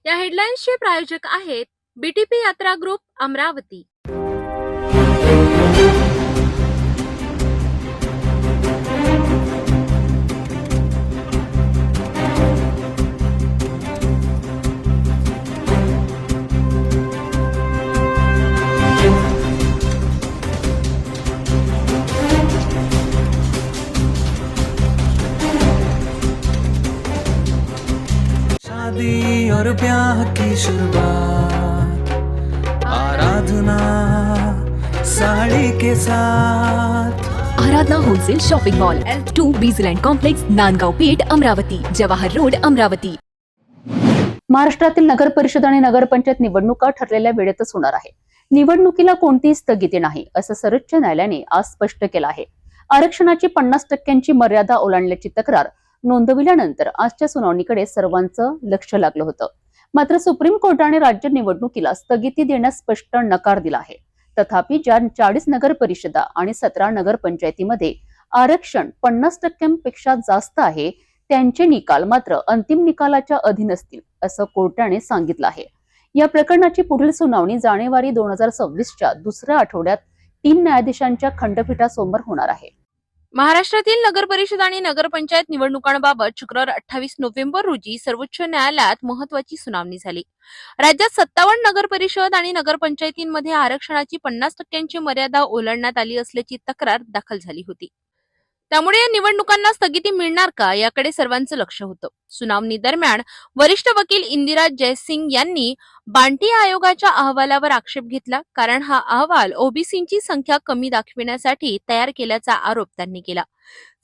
या हेडलाईन्सचे प्रायोजक आहेत बीटीपी यात्रा ग्रुप अमरावती। शादी और ब्याह की शुरुआत आराधना साड़ी के साथ। Aradhana wholesale shopping mall L2 Bizland complex, Nandgaon Peth, Amravati, Jawahar road, Amravati. महाराष्ट्रातील नगर परिषद आणि नगरपंचायत निवडणुका ठरलेल्या वेळेतच होणार आहे। निवडणुकीला कोणतीही स्थगिती नाही, असं सर्वोच्च न्यायालयाने आज स्पष्ट केलं आहे। आरक्षणाची 50% मर्यादा ओलांडल्याची तक्रार नोंदविल्यानंतर आजच्या सुनावणीकडे सर्वांचं लक्ष लागलं होतं। मात्र सुप्रीम कोर्टाने राज्य निवडणुकीला स्थगिती देण्यास स्पष्ट नकार दिला आहे। तथापि ज्या 40 नगर परिषदा आणि 17 नगरपंचायतीमध्ये आरक्षण 50%पेक्षा जास्त आहे, त्यांचे निकाल मात्र अंतिम निकालाच्या अधीन असतील, असं कोर्टाने सांगितलं आहे। या प्रकरणाची पुढील सुनावणी जानेवारी 2026च्या दुसऱ्या आठवड्यात 3 न्यायाधीशांच्या खंडपीठासमोर होणार आहे। महाराष्ट्रातील नगर परिषद आणि नगरपंचायत निवडणुकांबाबत शुक्रवार 28 नोव्हेंबर रोजी सर्वोच्च न्यायालयात महत्त्वाची सुनावणी झाली। राज्यात 57 नगर परिषद आणि नगरपंचायतींमध्ये आरक्षणाची 50% मर्यादा ओलांडण्यात आली असल्याची तक्रार दाखल झाली होती। त्यामुळे या निवडणुकांना स्थगिती मिळणार का याकडे सर्वांचं लक्ष होतं। सुनावणी दरम्यान वरिष्ठ वकील इंदिरा जयसिंग यांनी बांटी आयोगाच्या अहवालावर आक्षेप घेतला, कारण हा अहवाल ओबीसींची संख्या कमी दाखविण्यासाठी तयार केल्याचा आरोप त्यांनी केला।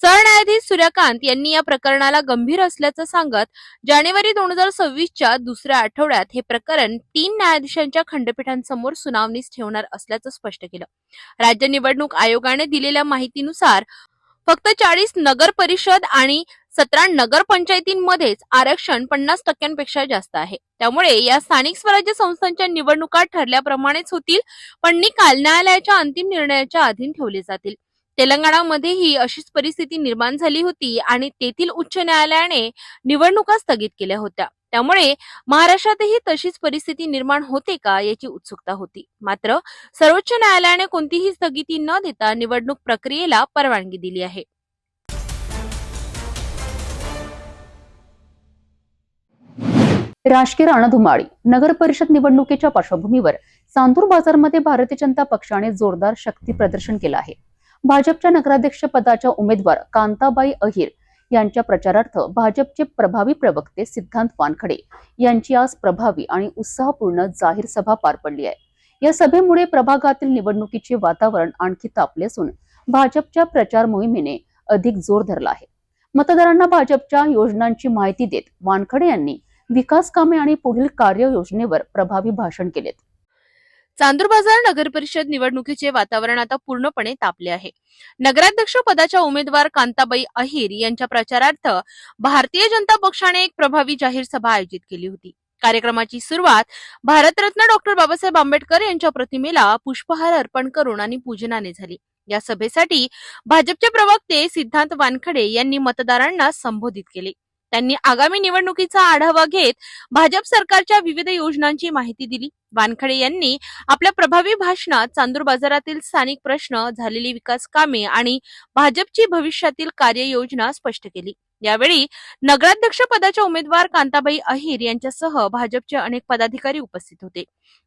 सरन्यायाधीश सूर्यकांत यांनी या प्रकरणाला गंभीर असल्याचं सांगत जानेवारी 2026च्या दुसऱ्या आठवड्यात हे प्रकरण 3 न्यायाधीशांच्या खंडपीठांसमोर सुनावणीस ठेवणार असल्याचं स्पष्ट केलं। राज्य निवडणूक आयोगाने दिलेल्या माहितीनुसार फक्त 40 नगर परिषद आणि 17 नगरपंचायतींमध्येच आरक्षण 50%पेक्षा जास्त आहे। त्यामुळे या स्थानिक स्वराज्य संस्थांच्या निवडणुका ठरल्याप्रमाणेच होतील, पण निकाल न्यायालयाच्या अंतिम निर्णयाच्या अधीन ठेवले जातील। तेलंगणामध्येही अशीच परिस्थिती निर्माण झाली होती आणि तेथील उच्च न्यायालयाने निवडणुका स्थगित केल्या होत्या। त्यामुळे महाराष्ट्रातही तशीच परिस्थिती निर्माण होते का याची उत्सुकता होती। मात्र सर्वोच्च न्यायालयाने कोणतीही स्थगिती न देता निवडणूक प्रक्रियेला परवानगी दिली आहे। राजकीय रणधुमाळी। नगर परिषद निवडणुकीच्या पार्श्वभूमीवर चांदूर बाजारमध्ये भारतीय जनता पक्षाने जोरदार शक्ती प्रदर्शन केलं आहे। भाजपच्या नगराध्यक्ष पदाच्या उमेदवार कांताबाई अहिर यांच्या प्रचारार्थ भाजपचे प्रभावी प्रवक्ते सिद्धांत वानखडे यांची आज प्रभावी आणि उत्साहपूर्ण जाहीर सभा पार पडली आहे। या सभेमुळे प्रभागातील निवडणुकीचे वातावरण आणखी तापले असून भाजपच्या प्रचार मोहिमेने अधिक जोर धरला आहे। मतदारांना भाजपच्या योजनांची माहिती देत वानखडे यांनी विकास कामे आणि पुढील कार्ययोजनेवर प्रभावी भाषण केलेत। चांदूर बाजार नगर परिषद निवडणुकीचे वातावरण आता पूर्णपणे तापले आहे। नगराध्यक्ष पदाच्या उमेदवार कांताबाई अहिर यांच्या प्रचारार्थ भारतीय जनता पक्षाने एक प्रभावी जाहीर सभा आयोजित केली होती। कार्यक्रमाची सुरुवात भारतरत्न डॉक्टर बाबासाहेब आंबेडकर यांच्या प्रतिमेला पुष्पहार अर्पण करून आणि पूजनाने झाली। या सभेसाठी भाजपचे प्रवक्ते सिद्धांत वानखडे यांनी मतदारांना संबोधित केले। त्यांनी आगामी निवडणुकीचा आढावा घेत भाजप सरकारच्या विविध योजनांची माहिती दिली। वानखडे यांनी आपल्या प्रभावी भाषणात चांदूर बाजारातील स्थानिक प्रश्न, झालेली विकास कामे आणि भाजपची भविष्यातील कार्ययोजना स्पष्ट केली। यावेळी नगराध्यक्ष पदाच्या उमेदवार कांताबाई अहिर यांच्यासह भाजपचे अनेक पदाधिकारी उपस्थित होते।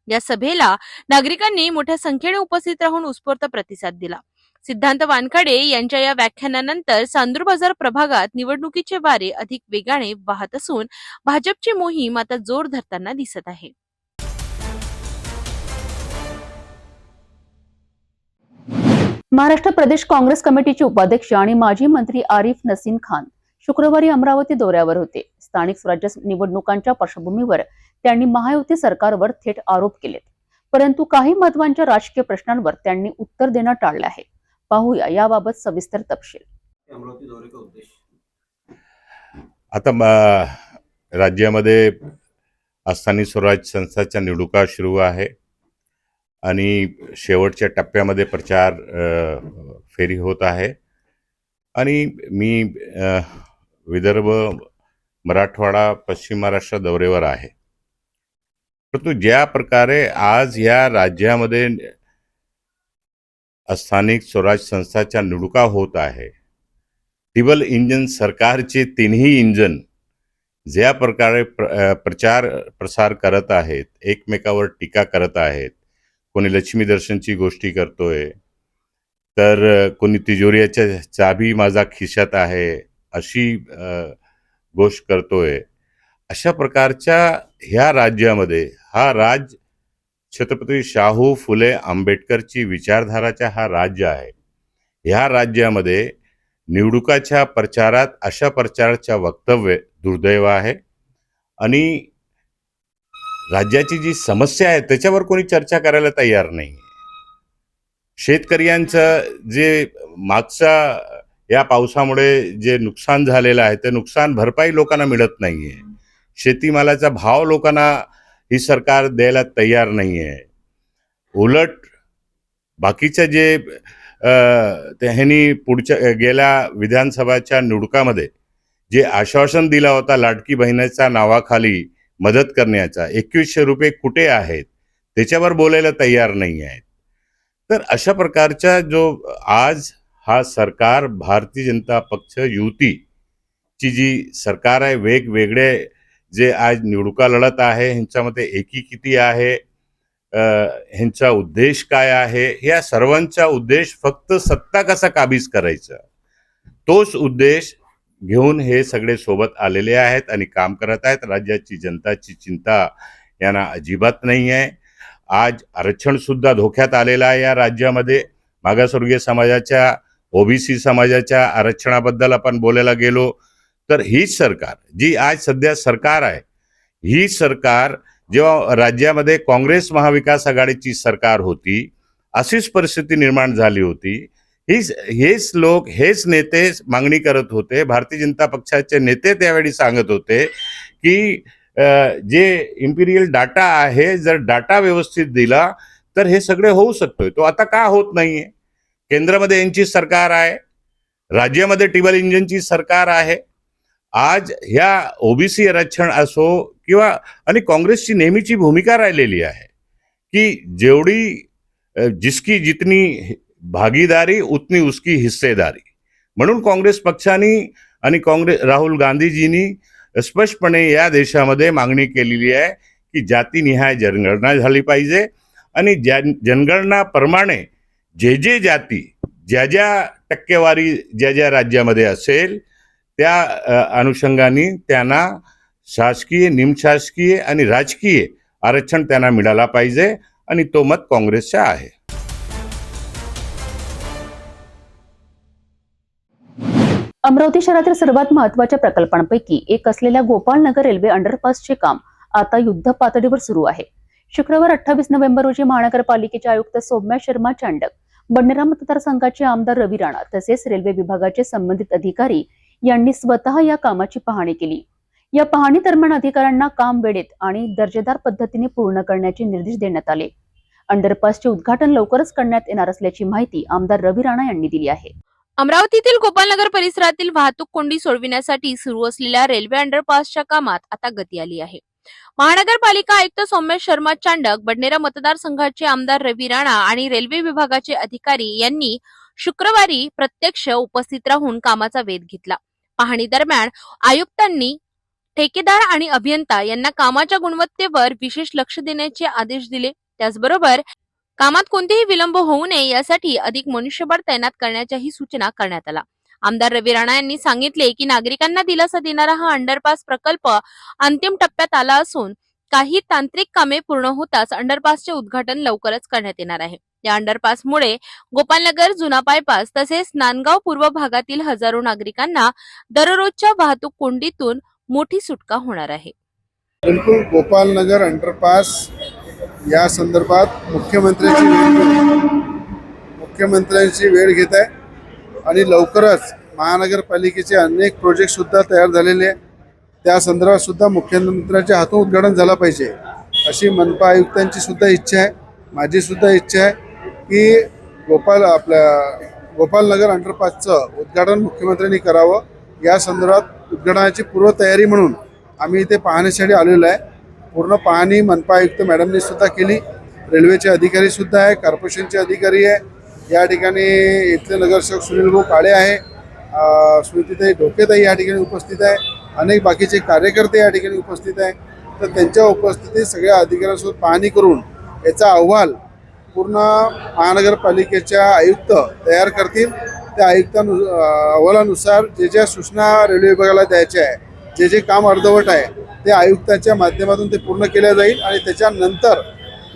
या सभेला नागरिकांनी मोठ्या संख्येने उपस्थित राहून उत्स्फूर्त प्रतिसाद दिला। सिद्धांत वानखडे यांच्या या व्याख्यानानंतर चांदूर बाजार प्रभागात निवडणुकीचे वारे अधिक वेगाने वाहत असून भाजपची मोहीम आता जोर धरताना दिसत आहे। महाराष्ट्र प्रदेश काँग्रेस कमिटीचे उपाध्यक्ष आणि माजी मंत्री आरिफ नसीम खान शुक्रवारी अमरावती दौऱ्यावर होते। स्थानिक स्वराज्य निवडणुकांच्या पार्श्वभूमीवर त्यांनी महायुती सरकारवर थेट आरोप केलेत, परंतु काही महत्त्वाच्या राजकीय प्रश्नांवर त्यांनी उत्तर देणं टाळलं आहे। पाहूया याबाबत सविस्तर तपशील। आता राज्यामध्ये स्थानिक स्वराज्य संस्थांच्या निवडणुका सुरू आहे आणि शेवटच्या टप्प्यामध्ये प्रचार फेरी होत आहे आणि मी विदर्भ, मराठवाडा, पश्चिम महाराष्ट्र दौऱ्यावर आहे परंतु ज्या प्रकारे आज या राज्यामध्ये स्थानिक स्वराज संस्थाच्या निवडणुका होत आहे, टिबल इंजन सरकारचे तिन्ही इंजन ज्या प्रकारे प्रचार प्रसार करत आहेत, एकमेकावर टीका करत आहेत, कोणी लक्ष्मी दर्शनची गोष्टी करतोय, तर कोणी तिजोरीच्या चाबी माझा खिशात आहे अशी गोष्ट करतोय. अशा प्रकारच्या ह्या राज्यामध्ये हा राज्य छत्रपती शाहू फुले आंबेडकरची विचारधाराचा हा राज्य आहे. ह्या राज्यामध्ये निवडणुकाच्या प्रचारात अशा प्रकारच्या वक्तव्य दुर्दैव आहे आणि राज्याची जी समस्या आहे त्याच्यावर कोणी चर्चा करायला तयार नाही. शेतकऱ्यांचं जे मागच्या या पावसामुळे जे नुकसान झालेलं आहे ते नुकसान भरपाई लोकांना मिळत नाहीये. शेतीमालाचा भाव लोकांना ही सरकार द्यायला तयार नाहीये. उलट बाकीचं जे त्यांनी पुढच्या गेल्या विधानसभाच्या निवडणुकामध्ये जे आश्वासन दिला होता लाडकी बहिणीच्या नावाखाली मदत करण्याचा, 2100 रुपये कुठे आहेत त्याच्यावर बोलायला तयार नाही आहेत. तर अशा प्रकारचा जो आज हा सरकार भारतीय जनता पक्ष युतीची जी सरकार आहे, वेगवेगळे जे आज निवडणुका लढत आहे ह्यांच्यामध्ये एकी किती आहे, ह्यांचा उद्देश काय आहे, या सर्वांचा उद्देश फक्त सत्ता कसा काबीज करायचा तोच उद्देश घेऊन हे सगळे सोबत आलेले आहेत आणि काम करत आहेत. राज्याची जनताची चिंता यांना अजिबात नाही आहे. आज आरक्षण सुद्धा धोक्यात आलेलं आहे. या राज्यामध्ये मागासवर्गीय समाजाच्या, ओबीसी समाजाच्या आरक्षणाबद्दल आपण बोलायला गेलो तर हीच सरकार जी आज सध्या सरकार आहे, ही सरकार जेव्हा राज्यामध्ये काँग्रेस महाविकास आघाडीची सरकार होती अशीच परिस्थिती निर्माण झाली होती. हेच लोक, हेच नेते मागणी करत होते. भारतीय जनता पक्षाचे नेते त्यावेळी सांगत होते की जे इम्पिरियल डाटा आहे, जर डाटा व्यवस्थित दिला तर हे सगळे होऊ शकतोय. तो आता का होत नाहीये? केंद्रामध्ये यांची सरकार आहे, राज्यामध्ये टिबल इंजनची सरकार आहे. आज ह्या ओबीसी आरक्षण असो किंवा आणि काँग्रेसची नेहमीची भूमिका राहिलेली आहे की जेवढी जिसकी जितनी भागीदारी उतनी उसकी हिस्सेदारी. म्हणून काँग्रेस पक्षाने आणि राहुल गांधीजींनी स्पष्टपणे या देशामध्ये मागणी केलेली आहे की जातीनिहाय जनगणना झाली पाहिजे आणि जनगणनाप्रमाणे जे जाती ज्या टक्केवारी ज्या राज्यामध्ये असेल त्या अनुषंगाने त्यांना शासकीय, निमशासकीय आणि राजकीय आरक्षण त्यांना मिळाला पाहिजे आणि तो मत काँग्रेसचा आहे. अमरावती शहरातील सर्वात महत्त्वाच्या प्रकल्पांपैकी एक असलेल्या गोपालनगर रेल्वे अंडरपासचे काम आता युद्ध पातळीवर सुरू आहे. शुक्रवार 28 नोव्हेंबर रोजी महानगरपालिकेचे आयुक्त सौम्या शर्मा चांडक, बडनेरा मतदारसंघाचे आमदार रवी राणा तसेच रेल्वे विभागाचे संबंधित अधिकारी यांनी स्वतः या कामाची पाहणी केली. या पाहणी दरम्यान अधिकाऱ्यांना काम वेळेत आणि दर्जेदार पद्धतीने पूर्ण करण्याचे निर्देश देण्यात आले. अंडरपासचे उद्घाटन लवकरच करण्यात येणार असल्याची माहिती आमदार रवी राणा यांनी दिली आहे. अमरावतीतील गोपालनगर परिसरातील वाहतूक कोंडी सोडविण्यासाठी सुरू असलेल्या रेल्वे अंडरपासच्या कामात आता गती आली आहे. महानगरपालिका आयुक्त सौम्य शर्मा चांडक, बडनेरा मतदारसंघाचे आमदार रवी राणा आणि रेल्वे विभागाचे अधिकारी यांनी शुक्रवारी प्रत्यक्ष उपस्थित राहून कामाचा वेध घेतला. पाहणी दरम्यान आयुक्तांनी ठेकेदार आणि अभियंता यांना कामाच्या गुणवत्तेवर विशेष लक्ष देण्याचे आदेश दिले. त्याचबरोबर कामात कोणतेही विलंब होऊ नये यासाठी अधिक मनुष्यबळ तैनात करण्याच्याही सूचना करण्यात आल्या. आमदार रवी राणा यांनी सांगितले की नागरिकांना दिलासा देणारा हा अंडरपास प्रकल्प अंतिम टप्प्यात आला असून काही तांत्रिक कामे पूर्ण होताच अंडरपासचे उद्घाटन लवकरच करण्यात येणार आहे. या अंडरपासमुळे गोपालनगर, जुना बायपास तसेच नांदगाव पूर्व भागातील हजारो नागरिकांना दररोजच्या वाहतूक कोंडीतून मोठी सुटका होणार आहे. बिलकुल गोपालनगर अंडरपास या संदर्भात मुख्यमंत्र्यांची वेळ घेत आहे आणि लवकरच महानगरपालिकेचे अनेक प्रोजेक्ट सुद्धा तयार झालेले आहे. त्या संदर्भात सुद्धा मुख्यमंत्र्यांच्या हातून उद्घाटन झालं पाहिजे अशी मनपा आयुक्तांची सुद्धा इच्छा आहे. माझी सुद्धा इच्छा आहे की गोपालनगर अंडरपासचं उद्घाटन मुख्यमंत्र्यांनी करावं. या संदर्भात उद्घाटनाची पूर्वतयारी म्हणून आम्ही इथे पाहण्यासाठी आलेलो आहे पूर्ण पाहणी मनपा आयुक्त मॅडमनी सुद्धा केली. रेल्वेचे अधिकारी सुद्धा आहे, कॉर्पोरेशनचे अधिकारी आहे. या ठिकाणी इथले नगरसेवक सुनील भाऊ काळे आहे, स्मृतीताई ढोकेताई या ठिकाणी उपस्थित आहे, अनेक बाकीचे कार्यकर्ते या ठिकाणी उपस्थित आहे. तर त्यांच्या उपस्थितीत सगळ्या अधिकाऱ्यांसोबत पाहणी करून याचा अहवाल पूर्ण महानगरपालिकेच्या आयुक्त तयार करतील. त्या अहवालानुसार जे ज्या सूचना रेल्वे विभागाला द्यायच्या आहे, जे जे काम अर्धवट आहे ते आयुक्ताच्या माध्यमातून ते पूर्ण केल्या जाईल आणि त्याच्यानंतर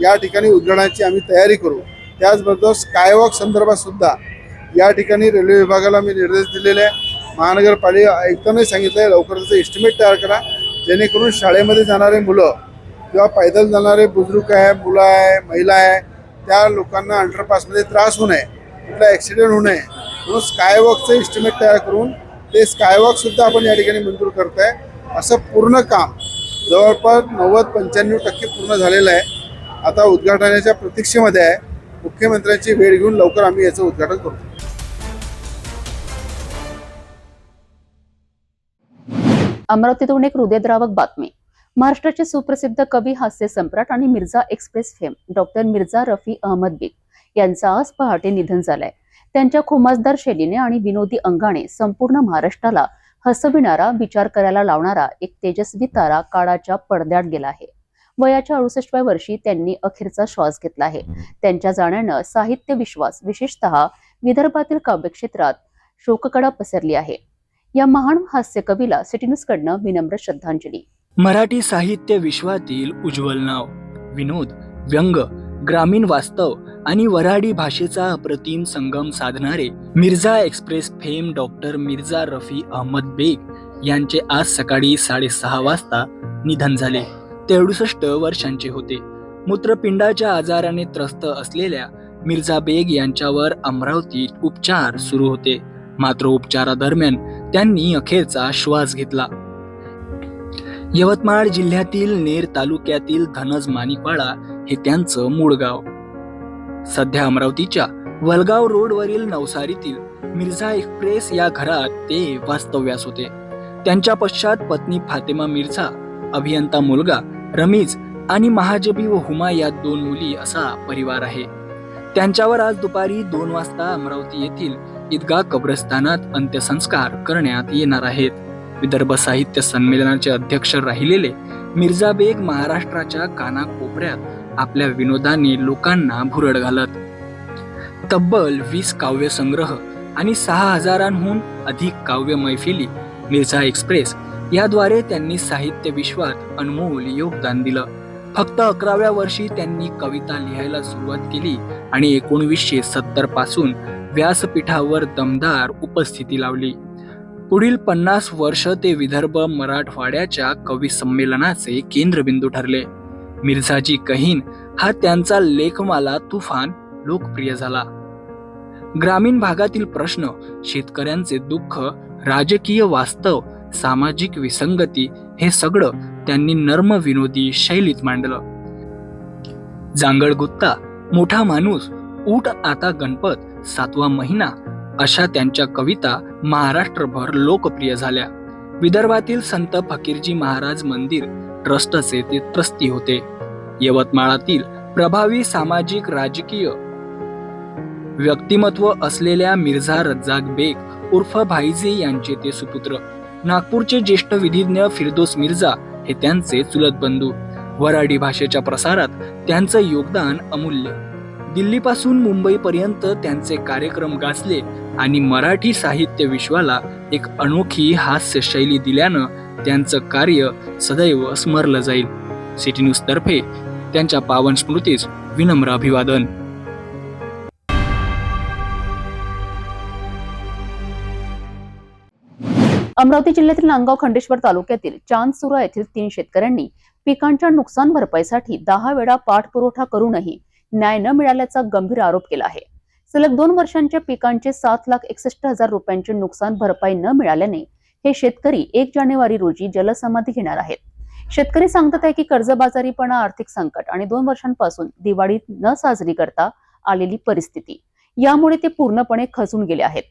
या ठिकाणी उद्घाटनाची आम्ही तयारी करू. त्याचबरोबर स्कायवॉक संदर्भात सुद्धा या ठिकाणी रेल्वे विभागाला मी निर्देश दिलेले आहे. महानगरपालिका आयुक्तांनी सांगितलं आहे लवकर त्याचं एस्टिमेट तयार करा, जेणेकरून शाळेमध्ये जाणारे मुलं किंवा पैदल जाणारे बुजुर्ग आहे, मुलं आहे, महिला आहे, त्या लोकांना अंडरपासमध्ये त्रास होऊ नये, कुठला ॲक्सिडेंट होऊ नये म्हणून स्कायवॉकचं एस्टिमेट तयार करून ते स्कायवॉकसुद्धा आपण या ठिकाणी मंजूर करत आहे. असं पूर्ण काम जवळपास 90-95% पूर्ण झालेलं आहे. आता उद्घाटनाच्या प्रतीक्षेमध्ये आहे. मुख्यमंत्र्यांची वेळ घेऊन लवकर आम्ही याचं उद्घाटन करू. अमरावतीतून एक हृदयद्रावक बातमी. महाराष्ट्राचे सुप्रसिद्ध कवी, हास्य सम्राट आणि Mirza express fame doctor Mirza Rafi Ahmad Beg यांचं आज पहाटे निधन झालंय. त्यांच्या खुमासदार शैलीने आणि विनोदी अंगाने संपूर्ण महाराष्ट्राला हसविणारा, विचार करायला लावणारा एक तेजस्वी तारा काळाच्या पडद्यात गेला आहे. वयाच्या 68व्या वर्षी त्यांनी अखेरचा श्वास घेतला आहे. त्यांच्या जाण्यानं साहित्य विश्वास, विशेषतः विदर्भातील काव्यक्षेत्रात शोककळा पसरली आहे. या महान हास्य कवीला सिटी न्यूज कडनं विनम्र श्रद्धांजली. मराठी साहित्य विश्वातील उज्ज्वल नाव, विनोद, व्यंग, ग्रामीण वास्तव आणि वऱ्हाडी भाषेचा अप्रतिम संगम साधणारे Mirza express fame doctor Mirza Rafi Ahmad Beg यांचे आज सकाळी 6:30 वाजता निधन झाले. ते 68 वर्षांचे होते. मूत्रपिंडाच्या आजाराने त्रस्त असलेल्या मिर्झा बेग यांच्यावर अमरावतीत उपचार सुरू होते. मात्र उपचारादरम्यान त्यांनी अखेरचा श्वास घेतला. यवतमाळ जिल्ह्यातील नेर तालुक्यातील धनज माणिकवाडा हे त्यांचं मूळ गाव. सध्या अमरावतीच्या वलगाव रोडवरील नवसारीतील मिर्झा एक्सप्रेस या घरात ते वास्तव्यास होते. त्यांच्या पश्चात पत्नी फातेमा मिर्झा, अभियंता मुलगा रमीज आणि महाजबी व हुमा या 2 मुली असा परिवार आहे. त्यांच्यावर आज दुपारी 2 वाजता अमरावती येथील ईदगाह कब्रस्तानात अंत्यसंस्कार करण्यात येणार आहेत. विदर्भ साहित्य संमेलनाचे अध्यक्ष राहिलेले मिर्झा बेग महाराष्ट्राच्या कानाकोपऱ्यात आपल्या विनोदाने लोकांना भुरळ घालत. तब्बल 20 काव्य संग्रह आणि 6000हून अधिक काव्य मैफिली मिर्झा एक्सप्रेस याद्वारे त्यांनी साहित्य विश्वात अनमोल योगदान दिलं. फक्त 11व्या वर्षी त्यांनी कविता लिहायला सुरुवात केली आणि 1970 पासून व्यासपीठावर दमदार उपस्थिती लावली. पुढील 50 वर्ष ते विदर्भ मराठवाड्याच्या कवी संमेलनाचे केंद्रबिंदू ठरले. मिर्झाजी कहीन हा त्यांचा लेखमाला तुफान लोकप्रिय झाला. ग्रामीण भागातील प्रश्न, शेतकऱ्यांचे दुःख, राजकीय वास्तव, सामाजिक विसंगती हे सगळं त्यांनी नर्म विनोदी शैलीत मांडलं. जांगड गुत्ता, मोठा माणूस, ऊट आता गणपत, 7वा महिना अशा त्यांच्या कविता महाराष्ट्रभर लोकप्रिय झाल्या. विदर्भातील संत फकीरजी महाराज मंदिर ट्रस्टचे ते ट्रस्टी होते. यवतमाळातील प्रभावी सामाजिक राजकीय व्यक्तिमत्व असलेल्या मिर्झा रज्जाक बेग उर्फ भाईजी यांचे ते सुपुत्र. नागपूरचे ज्येष्ठ विधिज्ञ फिरदोस मिर्झा हे त्यांचे चुलत बंधू. वऱ्हाडी भाषेच्या प्रसारात त्यांचं योगदान अमूल्य. दिल्लीपासून मुंबईपर्यंत त्यांचे कार्यक्रम गाजले आणि मराठी साहित्य विश्वाला एक अनोखी हास्य शैली दिल्यानं त्यांचं कार्य सदैव स्मरलं जाईल. सिटी न्यूज तर्फे त्यांच्या पावन स्मृतीस विनम्र अभिवादन. अमरावती जिल्ह्यातील नांदगाव खंडेश्वर तालुक्यातील चांदसुरा येथील 3 शेतकऱ्यांनी पिकांच्या नुकसान भरपाईसाठी 10 वेळा पाठपुरवठा करूनही न्याय न मिळाल्याचा गंभीर आरोप केला आहे. सलग 2 वर्षांच्या पिकांचे 7,61,000 रुपयांचे नुकसान भरपाई न मिळाल्याने हे शेतकरी 1 जानेवारी रोजी जलसमाधी घेणार आहेत. शेतकरी सांगतात आहे की कर्जबाजारीपणा, आर्थिक संकट आणि 2 वर्षांपासून दिवाळी न साजरी करता आलेली परिस्थिती यामुळे ते पूर्णपणे खचून गेले आहेत.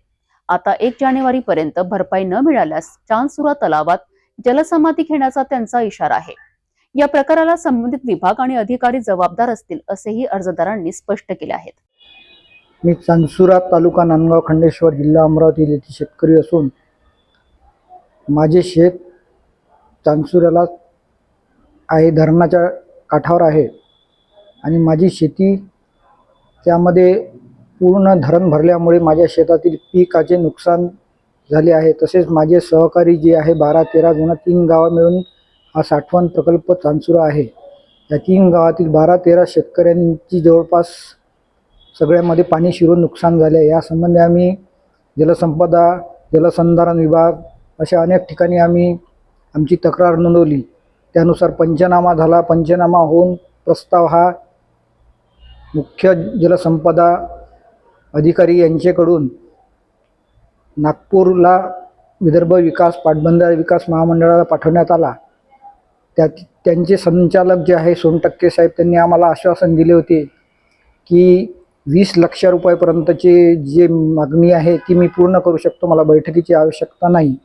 आता 1 जानेवारी पर्यंत भरपाई न मिळाल्यास चांदसुरा तलावात जलसमाधी घेण्याचा त्यांचा इशारा आहे. या प्रकाराला संबंधित विभाग आणि अधिकारी जबाबदार असतील असेही अर्जदारांनी स्पष्ट केले आहेत. मी चांदसुरा तालुका नांदगाव खंडेश्वर जिल्हा अमरावती येथील शेतकरी असून माझे शेत चांदसुऱ्याला आहे, धरणाच्या काठावर आहे आणि माझी शेती त्यामध्ये पूर्ण धरण भरल्यामुळे माझ्या शेतातील पिकाचे नुकसान झाले आहे. तसेच माझे सहकारी जे आहे 12-13 जण 3 गावं मिळून हा साठवण प्रकल्प चांदसुरा आहे. या 3 गावातील 12-13 शेतकऱ्यांची जवळपास सगळ्यामध्ये पाणी शिरून नुकसान झाले. यासंबंधी आम्ही जलसंपदा, जलसंधारण विभाग अशा अनेक ठिकाणी आम्ही आमची तक्रार नोंदवली. त्यानुसार पंचनामा झाला. पंचनामा होऊन प्रस्ताव हा मुख्य जलसंपदा अधिकारी यांच्याकडून नागपूरला विदर्भ विकास पाटबंधारे विकास महामंडळाला पाठवण्यात आला. त्यांचे संचालक जे आहे सोनटक्के साहेब, त्यांनी आम्हाला आश्वासन दिले होते की 20 लाख रुपयापर्यंतची जी मागणी आहे ती मी पूर्ण करू शकतो, मला बैठकीची आवश्यकता नाही.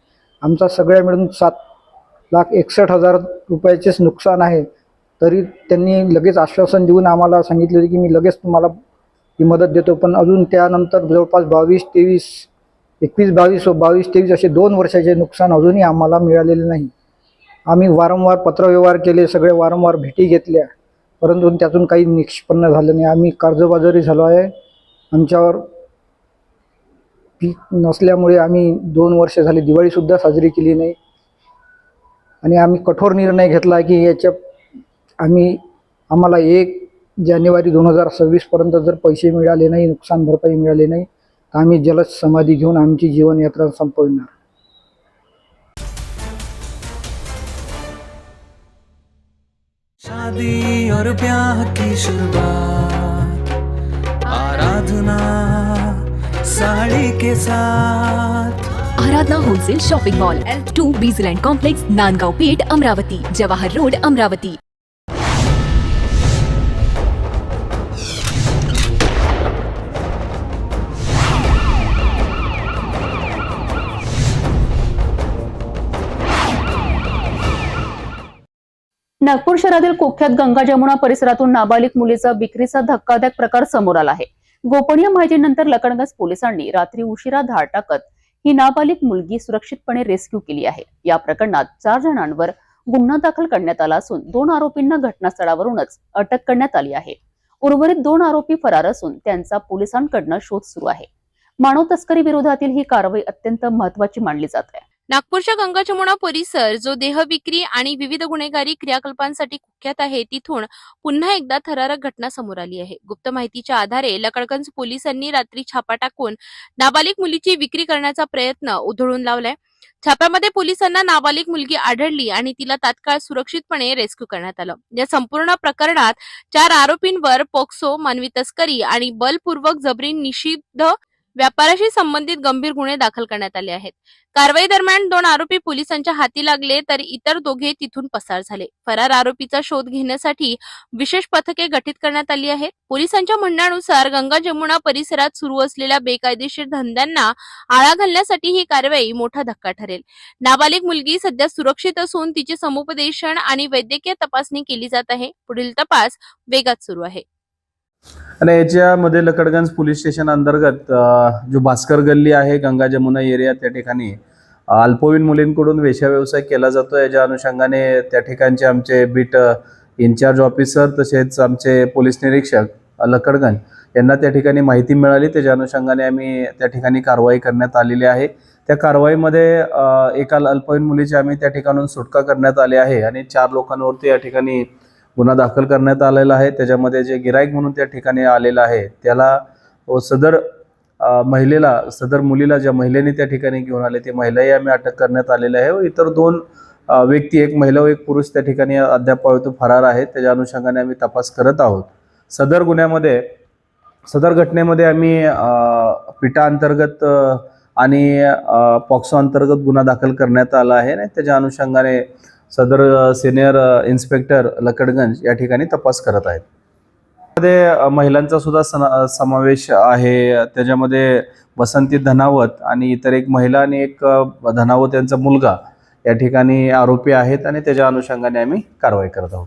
आमचा सगळ्या मिळून 7,61,000 रुपयाचेच नुकसान आहे. तरी त्यांनी लगेच आश्वासन देऊन आम्हाला सांगितले होते की मी लगेच तुम्हाला ही मदत देतो. पण अजून त्यानंतर जवळपास 22-23 असे 2 वर्षाचे नुकसान अजूनही आम्हाला मिळालेले नाही. आम्ही वारंवार पत्रव्यवहार केले, सगळे वारंवार भेटी घेतल्या, परंतु त्यातून काही निष्पन्न झालं नाही. आम्ही कर्जबाजारी झालो आहे. आमच्यावर पीक नसल्यामुळे आम्ही 2 वर्ष झाली दिवाळीसुद्धा साजरी केली नाही आणि आम्ही कठोर निर्णय घेतला की आम्हाला 1 जानेवारी 2026 पर्यंत जर पैसे मिळाले नाही, नुकसान भरपाई मिळाली नाही, तर आम्ही जलद समाधी घेऊन आमची जीवनयात्रा संपविणार. शादी और ब्याह की शुरुआत आराधना साड़ी के साथ. Aradhana wholesale shopping mall L2 Bizland complex Nandgaon Peth Amravati, Jawahar road Amravati. Nagpur शहरातील कुख्यात गंगा जमुना परिसरातून नाबालिग मुलीचा विक्रीचा धक्कादायक प्रकार समोर आला आहे. गोपनीय माहितीनंतर लकडगंज पोलिसांनी रात्री उशिरा धाड टाकत ही नाबालिग मुलगी सुरक्षितपणे रेस्क्यू केली आहे. या प्रकरणात 4 जणांवर गुन्हा दाखल करण्यात आला असून 2 आरोपींना घटनास्थळावरूनच अटक करण्यात आली आहे. उर्वरित 2 आरोपी फरार असून त्यांचा पोलिसांकडून शोध सुरू आहे. मानव तस्करी विरोधातील ही कारवाई अत्यंत महत्त्वाची मानली जात आहे. नागपूरच्या गंगा जमुना परिसर जो देह विक्री आणि विविध गुन्हेगारी क्रियाकल्पांसाठी कुख्यात आहे, तिथून पुन्हा एकदा थरारक घटना समोर आली आहे. गुप्त माहितीच्या आधारे लकडगंज पोलिसांनी रात्री छापा टाकून नाबालिग मुलीची विक्री करण्याचा प्रयत्न उधळून लावलाय. छाप्यामध्ये पोलिसांना नाबालिग मुलगी आढळली आणि तिला तात्काळ सुरक्षितपणे रेस्क्यू करण्यात आलं. या संपूर्ण प्रकरणात 4 आरोपींवर पोक्सो, मानवी तस्करी आणि बलपूर्वक जबरी निषिद्ध व्यापाराशी संबंधित गंभीर गुन्हे दाखल करण्यात आले आहेत. कारवाई दरम्यान 2 आरोपी पोलिसांच्या हाती लागले तर इतर 2 तिथून पसार झाले. फरार आरोपीचा शोध घेण्यासाठी विशेष पथके गठीत करण्यात आली आहेत. पोलिसांच्या म्हणण्यानुसार गंगा जमुना परिसरात सुरू असलेल्या बेकायदेशीर धंद्यांना आळा घालण्यासाठी ही कारवाई मोठा धक्का ठरेल. नाबालिग मुलगी सध्या सुरक्षित असून तिचे समुपदेशन आणि वैद्यकीय तपासणी केली जात आहे. पुढील तपास वेगात सुरू आहे. आणि याच्यामध्ये लकडगंज पोलीस स्टेशन अंतर्गत जो भास्कर गल्ली आहे गंगा जमुना एरिया, त्या ठिकाणी अल्पवयीन मुलींकडून वेश्या व्यवसाय केला जातो. याच्या अनुषंगाने त्या ठिकाणचे आमचे बीट इन्चार्ज ऑफिसर तसेच आमचे पोलीस निरीक्षक लकडगंज यांना त्या ठिकाणी माहिती मिळाली. त्याच्या अनुषंगाने आम्ही त्या ठिकाणी कारवाई करण्यात आलेली आहे. त्या कारवाईमध्ये एका अल्पवयीन मुलीची आम्ही त्या ठिकाणून सुटका करण्यात आली आहे आणि 4 लोकांवरती या ठिकाणी गुन्हा दाखल करण्यात आलेला आहे. त्याच्यामध्ये जे गिराईक म्हणून त्या ठिकाणी आलेला आहे त्याला सदर मुलीला ज्या महिलेने त्या ठिकाणी घेऊन आले ते महिलाही आम्ही अटक करण्यात आलेली आहे. व इतर 2 व्यक्ती, एक महिला व एक पुरुष त्या ठिकाणी अद्याप फरार आहेत. त्याच्या अनुषंगाने आम्ही तपास करत आहोत. सदर घटनेमध्ये आम्ही पिटा अंतर्गत आणि पॉक्सो अंतर्गत गुन्हा दाखल करण्यात आला आहे आणि त्याच्या अनुषंगाने सदर सिनियर इन्स्पेक्टर लकडगंज या ठिकाणी तपास करत आहेत. त्यामध्ये महिलांचा सुद्धा समावेश आहे. त्याच्यामध्ये बसंती धनावत आणि इतर एक महिला आणि एक धनावत यांचा मुलगा या ठिकाणी आरोपी आहेत आणि त्याच्या अनुषंगाने आम्ही कारवाई करत आहोत.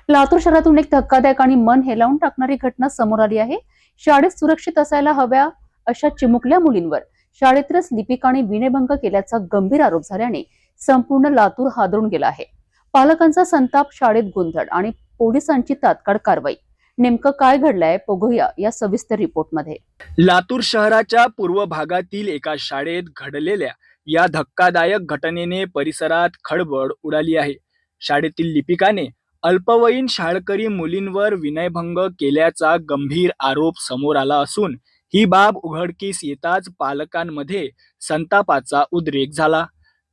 लातूर शहरातून एक धक्कादायक आणि मन हेलावून टाकणारी घटना समोर आली आहे. शाळेत सुरक्षित असायला हव्या अशा चिमुकल्या मुलींवर शाळेतच लिपिकाने विनयभंग केल्याचा गंभीर आरोप झाल्याने संपूर्ण लातूर हादरून गेला आहे. पालकांचा संताप, शाळेत गोंधळ आणि पोलिसांची तात्काळ कारवाई. नेमकं काय घडलंय बघूया या सविस्तर रिपोर्टमध्ये. लातूर शहराच्या पूर्व भागातील एका शाळेत घडलेल्या या धक्कादायक घटनेने परिसरात खळबळ उडाली आहे. शाळेतील लिपिकाने अल्पवयीन शाळकरी मुलींवर विनयभंग केल्याचा गंभीर आरोप समोर आला असून ही बाब उघडकीस येताच पालकांमध्ये संतापाचा उद्रेक झाला.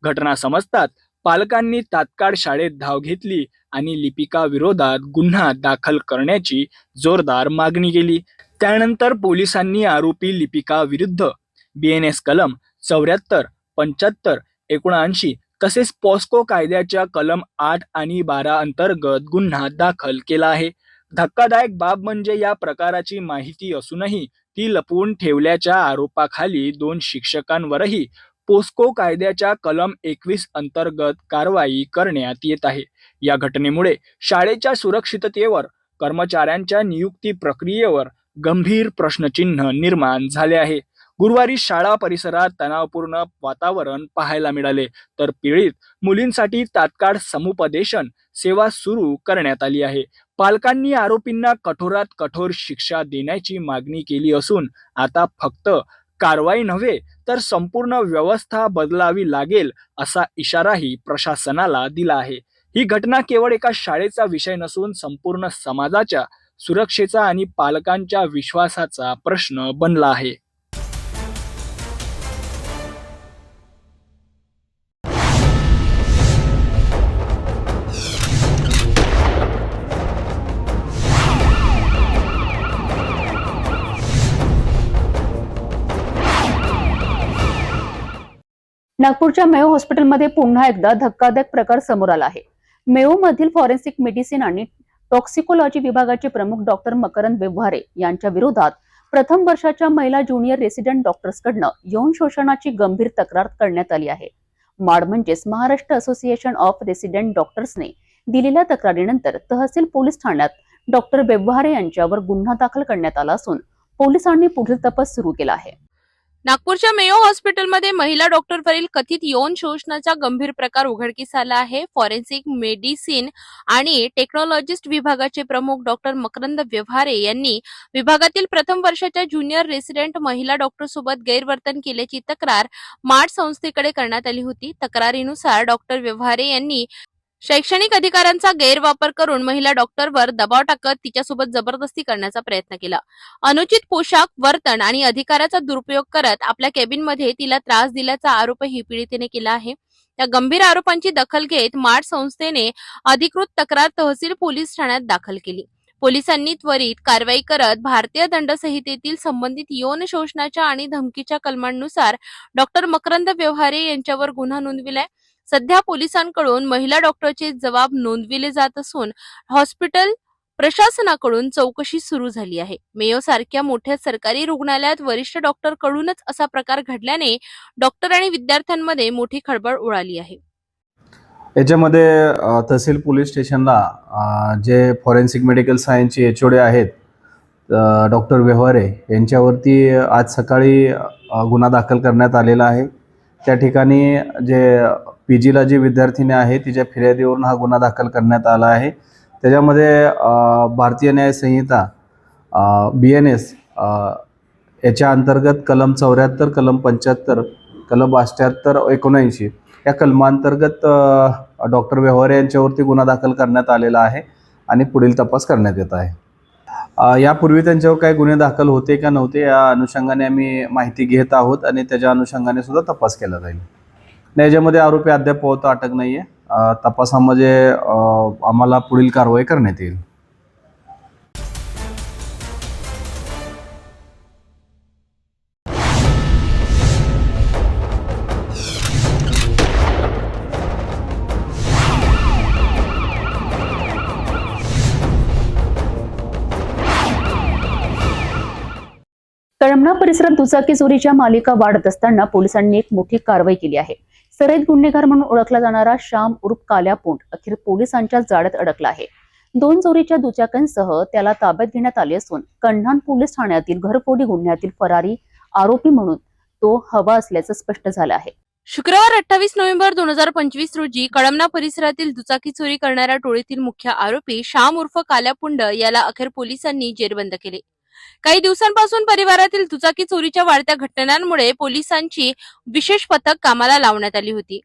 घटना समजतात पालकांनी तात्काळ शाळेत धाव घेतली आणि लिपिका विरोधात गुन्हा दाखल करण्याची जोरदार मागणी केली. त्यानंतर पोलिसांनी आरोपी लिपिका विरुद्ध BNS कलम 74, 75, 79 तसेच पॉस्को कायद्याच्या कलम 8 आणि 12 अंतर्गत गुन्हा दाखल केला आहे. धक्कादायक बाब म्हणजे या प्रकाराची माहिती असूनही ती लपवून ठेवल्याच्या आरोपाखाली 2 शिक्षकांवरही पोस्को कायद्याच्या कलम 21 अंतर्गत कारवाई करण्यात येत आहे. या घटनेमुळे शाळेच्या सुरक्षिततेवर, कर्मचाऱ्यांच्या नियुक्ती प्रक्रियेवर गंभीर प्रश्नचिन्ह निर्माण झाले आहे. गुरुवारी शाळा परिसरात तणावपूर्ण वातावरण पाहायला मिळाले, तर पीडित मुलींसाठी तात्काळ समुपदेशन सेवा सुरू करण्यात आली आहे. पालकांनी आरोपींना कठोरात कठोर शिक्षा देण्याची मागणी केली असून आता फक्त कारवाई नव्हे तर संपूर्ण व्यवस्था बदलावी लागेल असा इशाराही प्रशासनाला दिला आहे. ही घटना केवळ एका शाळेचा विषय नसून संपूर्ण समाजाच्या सुरक्षेचा आणि पालकांच्या विश्वासाचा प्रश्न बनला आहे. नागपूरच्या मेयो हॉस्पिटलमध्ये पुन्हा एकदा धक्कादायक प्रकार समोर आला आहे. मेयो मधील फॉरेन्सिक मेडिसिन आणि टॉक्सिकोलॉजी विभागाचे प्रमुख डॉक्टर मकरंद व्यवहारे यांच्या विरोधात प्रथम वर्षाच्या महिला ज्युनियर रेसिडेंट डॉक्टर्सकडनं यौन शोषणाची गंभीर तक्रार करण्यात आली आहे. माड म्हणजेच महाराष्ट्र असोसिएशन ऑफ रेसिडेंट डॉक्टर्सने दिलेल्या तक्रारीनंतर तहसील पोलीस ठाण्यात डॉक्टर व्यवहारे यांच्यावर गुन्हा दाखल करण्यात आला असून पोलिसांनी पुढील तपास सुरू केला आहे. नागपूरच्या मेयो हॉस्पिटलमध्ये महिला डॉक्टरवरील कथित यौन शोषणाचा गंभीर प्रकार उघडकीस आला आहे. फॉरेन्सिक मेडिसिन आणि टेक्नॉलॉजिस्ट विभागाचे प्रमुख डॉक्टर मकरंद व्यवहारे यांनी विभागातील प्रथम वर्षाच्या ज्युनियर रेसिडेंट महिला डॉक्टरसोबत गैरवर्तन केल्याची तक्रार माड संस्थेकडे करण्यात आली होती. तक्रारीनुसार डॉक्टर व्यवहारे यांनी शैक्षणिक अधिकारांचा गैरवापर करून महिला डॉक्टरवर दबाव टाकत तिच्यासोबत जबरदस्ती करण्याचा प्रयत्न केला. अनुचित पोशाख, वर्तन आणि अधिकाराचा दुरुपयोग करत आपल्या केबिनमध्ये तिला त्रास दिल्याचा आरोपही पीडितेने केला आहे. या गंभीर आरोपांची दखल घेत माड संस्थेने अधिकृत तक्रार तहसील पोलीस ठाण्यात दाखल केली. पोलिसांनी त्वरित कारवाई करत भारतीय दंड संहितेतील संबंधित यौन शोषणाच्या आणि धमकीच्या कलमांनुसार डॉक्टर मकरंद व्यवहारे यांच्यावर गुन्हा नोंदविलाय. सध्या पोलिसांकडून महिला डॉक्टरचे जबाब नोंदविले जात असून हॉस्पिटल प्रशासनाकडून चौकशी सुरू झाली आहे. मेयो सारख्या मोठ्या सरकारी रुग्णालयात वरिष्ठ डॉक्टरकडूनच असा प्रकार घडल्याने डॉक्टर आणि विद्यार्थ्यांमध्ये मोठी खळबळ उडाली आहे. याच्यामध्ये तहसील पोलीस स्टेशनला जे फॉरेन्सिक मेडिकल सायन्सचे HOD आहेत डॉक्टर व्यवहारे यांच्यावरती आज सकाळी गुन्हा दाखल करण्यात आलेला आहे. त्या ठिकाणी जे PGला जी विद्यार्थिनी आहे तिच्या फिर्यादीवरून हा गुन्हा दाखल करण्यात आला आहे. त्याच्यामध्ये भारतीय न्याय संहिता BNS याच्या अंतर्गत कलम 74, कलम 75, कलम 78, 79 या कलमांतर्गत डॉक्टर व्यवहारे यांच्यावरती गुन्हा दाखल करण्यात आलेला आहे आणि पुढील तपास करण्यात येत आहे. यापूर्वी त्यांच्यावर काही गुन्हे दाखल होते का नव्हते या अनुषंगाने आम्ही माहिती घेत आहोत आणि त्याच्या अनुषंगाने सुद्धा तपास केला जाईल. याच्यामध्ये आरोपी अद्याप अटक नाही आहे. तपासामध्ये आम्हाला पुढील कारवाई करण्यात येईल. कळमना परिसरात दुचाकी चोरीच्या मालिका वाढत असताना पोलिसांनी एक मोठी कारवाई केली आहे. सराईत गुन्हेगार म्हणून ओळखला जाणारा श्याम उर्फ काल्या पोंड अखेर पोलिसांच्या जाळ्यात अडकला आहे. 2 चोरीच्या दुचाक्यांसह त्याला ताब्यात घेण्यात आले असून कन्हान पोलीस ठाण्यातील घरफोडी गुन्ह्यातील फरारी आरोपी म्हणून तो हवा असल्याचं स्पष्ट झालं आहे. शुक्रवार 28 नोव्हेंबर 2025 रोजी कळमना परिसरातील दुचाकी चोरी करणाऱ्या टोळीतील मुख्य आरोपी श्याम उर्फ काल्यापुंड याला अखेर पोलिसांनी जेरबंद केले. काही दिवसांपासून परिवारातील दुचाकी चोरीच्या वाढत्या घटनांमुळे पोलिसांची विशेष पथक कामाला लावण्यात आली होती.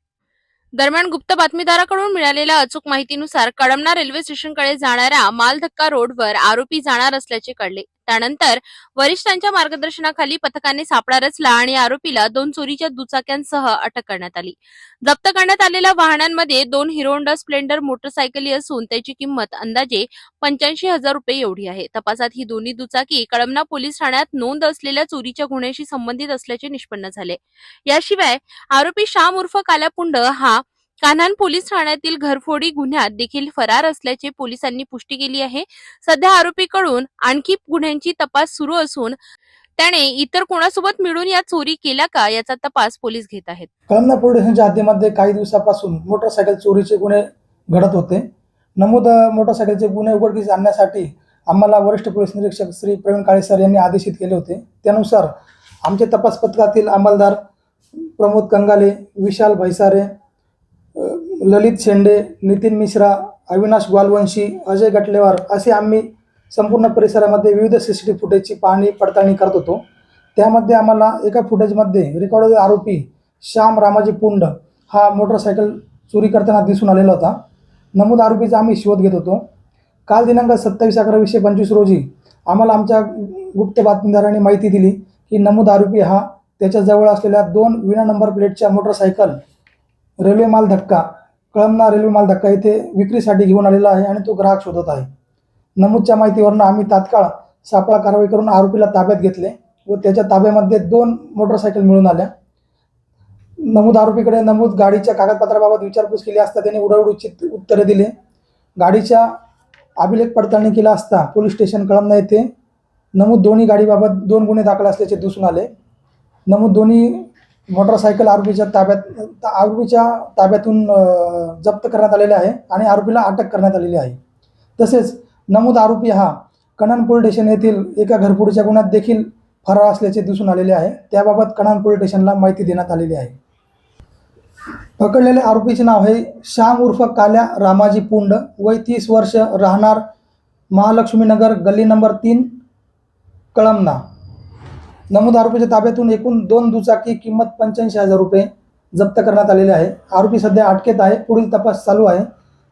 दरम्यान गुप्त बातमीदाराकडून मिळालेल्या अचूक माहितीनुसार कळमना रेल्वे स्टेशनकडे जाणाऱ्या मालधक्का रोडवर आरोपी जाणार असल्याचे कळले. त्यानंतर वरिष्ठांच्या मार्गदर्शनाखाली पथकाने सापळा रचला आणि आरोपीला 2 चोरीच्या दुचाक्यांसह अटक करण्यात आली. जप्त करण्यात आलेल्या वाहनांमध्ये 2 हिरो होंडा स्प्लेंडर मोटरसायकली असून त्याची किंमत अंदाजे 85,000 रुपये एवढी आहे. तपासात ही दोन्ही दुचाकी कळमना पोलीस ठाण्यात नोंद असलेल्या चोरीच्या गुन्ह्याशी संबंधित असल्याचे निष्पन्न झाले. याशिवाय आरोपी श्याम उर्फ काल्यापुंड हा कान्हान पोलीस ठाण्यातील घरफोडी गुन्ह्यात देखील फरार असल्याचे पोलिसांनी पुष्टी केली आहे. सध्या आरोपीकडून आणखी गुन्ह्यांची तपास सुरू असून त्याने इतर कोणासोबत मिळून या चोरी केल्या का याचा तपास पोलीस घेत आहेत. कळमना पोलीस स्टेशनच्या हद्दीमध्ये काही दिवसापासून मोटरसायकल चोरीचे गुन्हे घडत होते. नमूद मोटरसायकलचे गुन्हे उघडकीस आणण्यासाठी आम्हाला वरिष्ठ पोलीस निरीक्षक श्री प्रवीण काळे सर यांनी आदेशित केले होते. त्यानुसार आमचे तपास पथकातील अंमलदार प्रमोद कंगाले, विशाल भैसारे, ललित शेंडे, नितीन मिश्रा, अविनाश ग्वालवंशी, अजय गटलेवार असे आम्ही संपूर्ण परिसरामध्ये विविध CCTV फुटेजची पाहणी पडताळणी करत होतो. त्यामध्ये आम्हाला एका फुटेजमध्ये रेकॉर्ड आरोपी श्याम रामाजी पुंड हा मोटरसायकल चोरी करताना दिसून आलेला होता. नमूद आरोपीचा आम्ही शोध घेत होतो. काल दिनांक 27/11/2025 रोजी आम्हाला आमच्या गुप्त बातमीदारांनी माहिती दिली की नमूद आरोपी हा त्याच्या जवळ असलेल्या 2 विना नंबर प्लेटच्या मोटरसायकल रेल्वे माल धक्का कळमना रेल्वे माल धक्का येथे विक्रीसाठी घेऊन आलेला आहे आणि तो ग्राहक शोधत आहे. नमूदच्या माहितीवरून आम्ही तात्काळ सापळा कारवाई करून आरोपीला ताब्यात घेतले व त्याच्या ताब्यामध्ये 2 मोटरसायकल मिळून आल्या. नमूद आरोपीकडे नमूद गाडीच्या कागदपत्राबाबत विचारपूस केली असता त्याने उडवडूचित उत्तरे दिले. गाडीच्या अभिलेख पडताळणी केला असता पोलीस स्टेशन कळमना येथे नमूद दोन्ही गाडीबाबत 2 गुन्हे दाखल असल्याचे दिसून आले. नमूद दोन्ही मोटरसायकल आरोपीच्या ताब्यातून जप्त करण्यात आलेले आहे आणि आरोपीला अटक करण्यात आलेली आहे. तसेच नमूद आरोपी हा कन्हान पोलीस स्टेशन येथील एका घरफोडीच्या गुन्ह्यात देखील फरार असल्याचे दिसून आलेले आहे. त्याबाबत कन्हान पोलीस स्टेशनला माहिती देण्यात आलेली आहे. पकडलेल्या आरोपीचे नाव आहे श्याम उर्फ काल्या रामाजी पुंड, वय 30 वर्ष, राहणार महालक्ष्मीनगर, गल्ली नंबर 3, कळमना. नमूद आरोपीच्या ताब्यातून एकूण 2 दुचाकी किंमत 85,000 रुपये जप्त करण्यात आलेले आहे. आरोपी सध्या अटकेत आहे. पुढील तपास चालू आहे.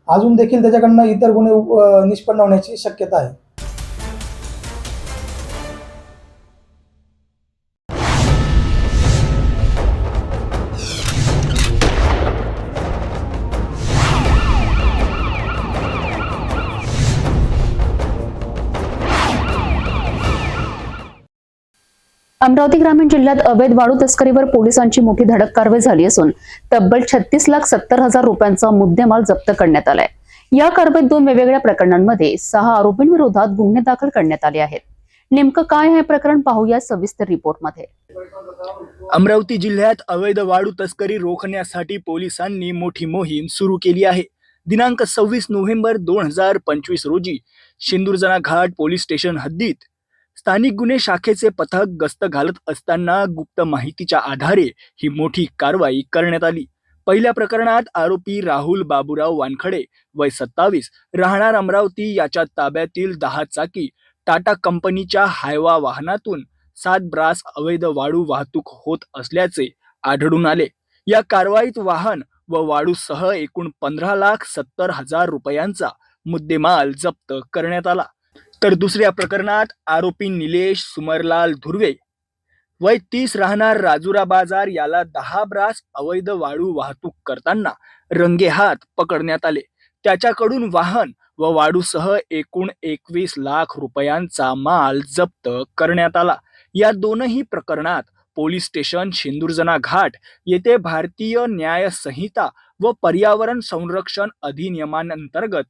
अजून देखील त्याच्याकडनं इतर गुन्हे निष्पन्न होण्याची शक्यता आहे. अमरावती ग्रामीण जिल्ह्यात अवैध वाळू तस्करीवर पोलिसांची मोठी धडक कारवाई झाली असून तब्बल 36,70,000 रुपयांचा मुद्देमाल जप्त करण्यात आलाय. या कारवाईत 2 वेगवेगळ्या प्रकरणांमध्ये 6 आरोपींविरोधात गुन्हे दाखल करण्यात आले आहेत. नेमकं काय हे प्रकरण पाहूया सविस्तर रिपोर्टमध्ये. अमरावती जिल्ह्यात अवैध वाळू तस्करी रोखण्यासाठी पोलिसांनी मोठी मोहीम सुरू केली आहे. दिनांक 26 नोव्हेंबर 2025 रोजी शेंदुरजना घाट पोलीस स्टेशन हद्दीत स्थानिक गुन्हे शाखेचे पथक गस्त घालत असताना गुप्त माहितीच्या आधारे ही मोठी कारवाई करण्यात आली. पहिल्या प्रकरणात आरोपी राहुल बाबूराव वानखडे, वय 27, राहणार अमरावती याच्या ताब्यातील 10 चाकी टाटा कंपनीच्या हायवा वाहनातून 7 ब्रास अवैध वाळू वाहतूक होत असल्याचे आढळून आले. या कारवाईत वाहन व वाळूसह एकूण 15,70,000 रुपयांचा मुद्देमाल जप्त करण्यात आला. तर दुसऱ्या प्रकरणात आरोपी निलेश सुमरलाल धुर्वे, वय 30, राहणार राजुरा बाजार याला 10 ब्रास अवैध वाळू वाहतूक करताना रंगेहात पकडण्यात आले. त्याच्याकडून वाहन व वाळूसह एकूण 21 लाख रुपयांचा माल जप्त करण्यात आला. या दोनही प्रकरणात पोलीस स्टेशन शेंदुरजना घाट येथे भारतीय न्याय संहिता व पर्यावरण संरक्षण अधिनियमांतर्गत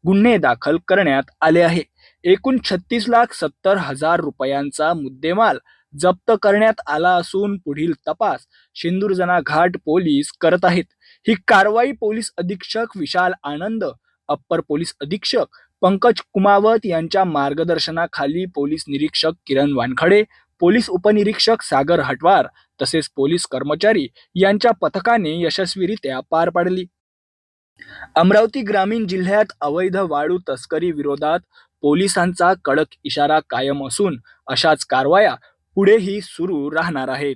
गुन्हे दाखल करण्यात आले आहे. एकूण 36,70,000 रुपयांचा मुद्देमाल जप्त करण्यात आला असून पुढील तपास शेंदूरजना घाट पोलीस करत आहेत. ही कारवाई पोलीस अधीक्षक विशाल आनंद, अप्पर पोलीस अधीक्षक पंकज कुमावत यांच्या मार्गदर्शनाखाली पोलीस निरीक्षक किरण वानखडे, पोलीस उपनिरीक्षक सागर हटवार तसेच पोलीस कर्मचारी यांच्या पथकाने यशस्वीरित्या पार पाडली. अमरावती ग्रामीण जिल्ह्यात अवैध वाळू तस्करी विरोधात पोलिसांचा कडक इशारा कायम असून अशाच कारवाया पुढेही सुरू राहणार आहेत.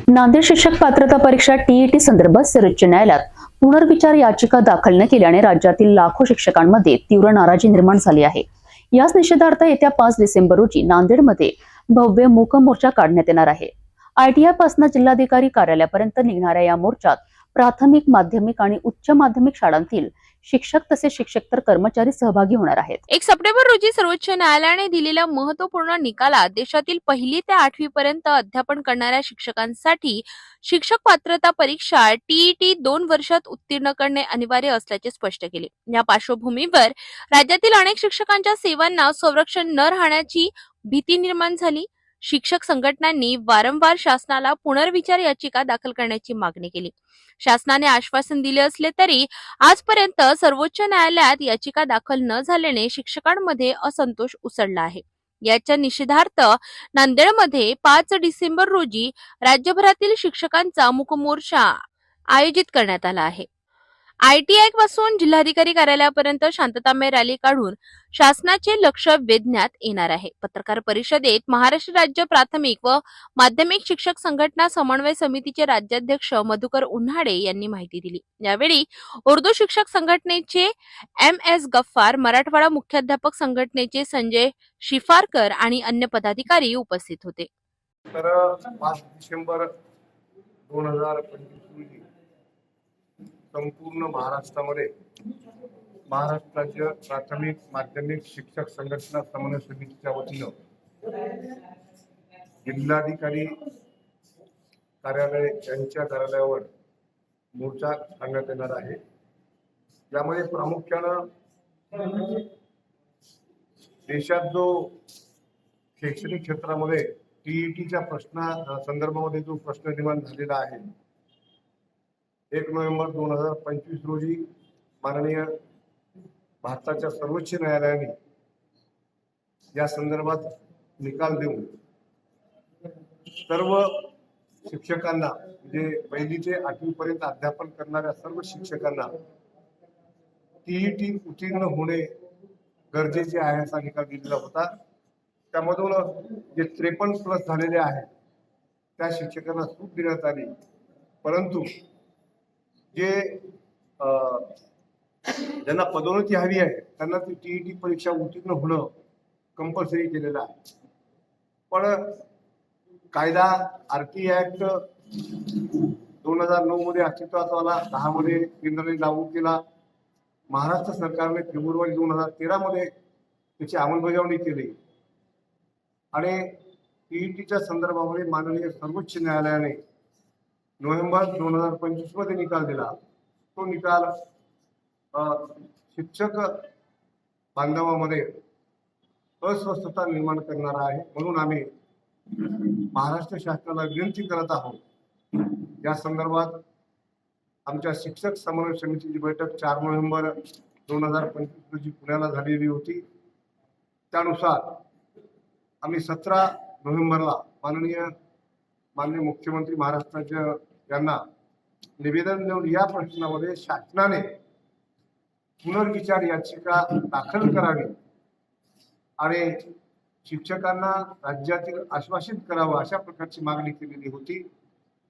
नांदेड शिक्षक पात्रता परीक्षा टीईटी संदर्भात सर्वोच्च न्यायालयात पुनर्विचार याचिका दाखल न केल्याने राज्यातील लाखो शिक्षकांमध्ये तीव्र नाराजी निर्माण झाली आहे. याच निषेधार्थ येत्या 5 डिसेंबर रोजी नांदेडमध्ये भव्य मूक मोर्चा काढण्यात येणार आहे. ITI पासून जिल्हाधिकारी कार्यालयापर्यंत निघणाऱ्या या मोर्चात प्राथमिक, माध्यमिक आणि उच्च माध्यमिक शाळांतील शिक्षक तसेच शिक्षकेतर कर्मचारी सहभागी होणार आहेत. 1 सप्टेंबर रोजी सर्वोच्च न्यायालयाने दिलेल्या महत्वपूर्ण निकालात देशातील 1ली ते 8वी पर्यंत अध्यापन करणाऱ्या शिक्षकांसाठी शिक्षक पात्रता परीक्षा टीईटी 2 वर्षात उत्तीर्ण करणे अनिवार्य असल्याचे स्पष्ट केले. या पार्श्वभूमीवर राज्यातील अनेक शिक्षकांच्या सेवांना संरक्षण न राहण्याची भीती निर्माण झाली. शिक्षक संघटनांनी वारंवार शासनाला पुनर्विचार याचिका दाखल करण्याची मागणी केली. शासनाने आश्वासन दिले असले तरी आजपर्यंत सर्वोच्च न्यायालयात याचिका दाखल न झाल्याने शिक्षकांमध्ये असंतोष उसळला आहे. याच्या निषेधार्थ नांदेडमध्ये 5 डिसेंबर रोजी राज्यभरातील शिक्षकांचा मूक मोर्चा आयोजित करण्यात आला आहे. ITI पासून जिल्हाधिकारी कार्यालयापर्यंत शांततामय रॅली काढून शासनाचे लक्ष वेधण्यात येणार आहे. पत्रकार परिषदेत महाराष्ट्र राज्य प्राथमिक व माध्यमिक शिक्षक संघटना समन्वय समितीचे राज्याध्यक्ष मधुकर उन्हाडे यांनी माहिती दिली. यावेळी उर्दू शिक्षक संघटनेचे MS गफ्फार, मराठवाडा मुख्याध्यापक संघटनेचे संजय शिफारकर आणि अन्य पदाधिकारी उपस्थित होते. तर 5 डिसेंबर 2025 रोजी संपूर्ण महाराष्ट्रामध्ये महाराष्ट्र राज्य प्राथमिक माध्यमिक शिक्षक संघटना समन्वय समितीच्या वतीनं जिल्हाधिकारी कार्यालय यांच्या कार्यालयावर मोर्चा काढण्यात येणार आहे. यामध्ये प्रामुख्यानं देशात जो शैक्षणिक क्षेत्रामध्ये टीईटीच्या संदर्भामध्ये जो प्रश्न निर्माण झालेला आहे, 1 नोव्हेंबर 2025 रोजी माननीय भारताच्या सर्वोच्च न्यायालयाने या संदर्भात निकाल देऊन सर्व शिक्षकांना, म्हणजे 1ली ते 8वी पर्यंत अध्यापन करणाऱ्या सर्व शिक्षकांना टीईटी उत्तीर्ण होणे गरजेचे आहे असा निकाल दिलेला होता. त्यामधून जे 53+ झालेले आहेत त्या शिक्षकांना सूट देण्यात आली, परंतु जे ज्यांना पदोन्नती हवी आहे त्यांना ती टीईटी परीक्षा उत्तीर्ण होणं कंपल्सरी केलेलं आहे. पण कायदा RT ऍक्ट 2009 मध्ये अस्तित्वात आला, 10 मध्ये केंद्राने लागू केला. महाराष्ट्र सरकारने फेब्रुवारी 2013 मध्ये त्याची अंमलबजावणी केली आणि टीईटीच्या संदर्भामध्ये माननीय सर्वोच्च न्यायालयाने नोव्हेंबर 2025 मध्ये निकाल दिला. तो निकाल शिक्षक बांधवामध्ये अस्वस्थता निर्माण करणारा आहे. म्हणून आम्ही महाराष्ट्र शासनाला विनंती करत आहोत, या संदर्भात आमच्या शिक्षक समन्वय समितीची बैठक 4 नोव्हेंबर 2025 रोजी पुण्याला झालेली होती. त्यानुसार आम्ही 17 नोव्हेंबरला माननीय मुख्यमंत्री महाराष्ट्राच्या यांना निवेदन देऊन या प्रश्नामध्ये शासनाने पुनर्विचार याचिका दाखल करावी आणि शिक्षकांना राज्यातील आश्वासित करावं अशा प्रकारची मागणी केलेली होती.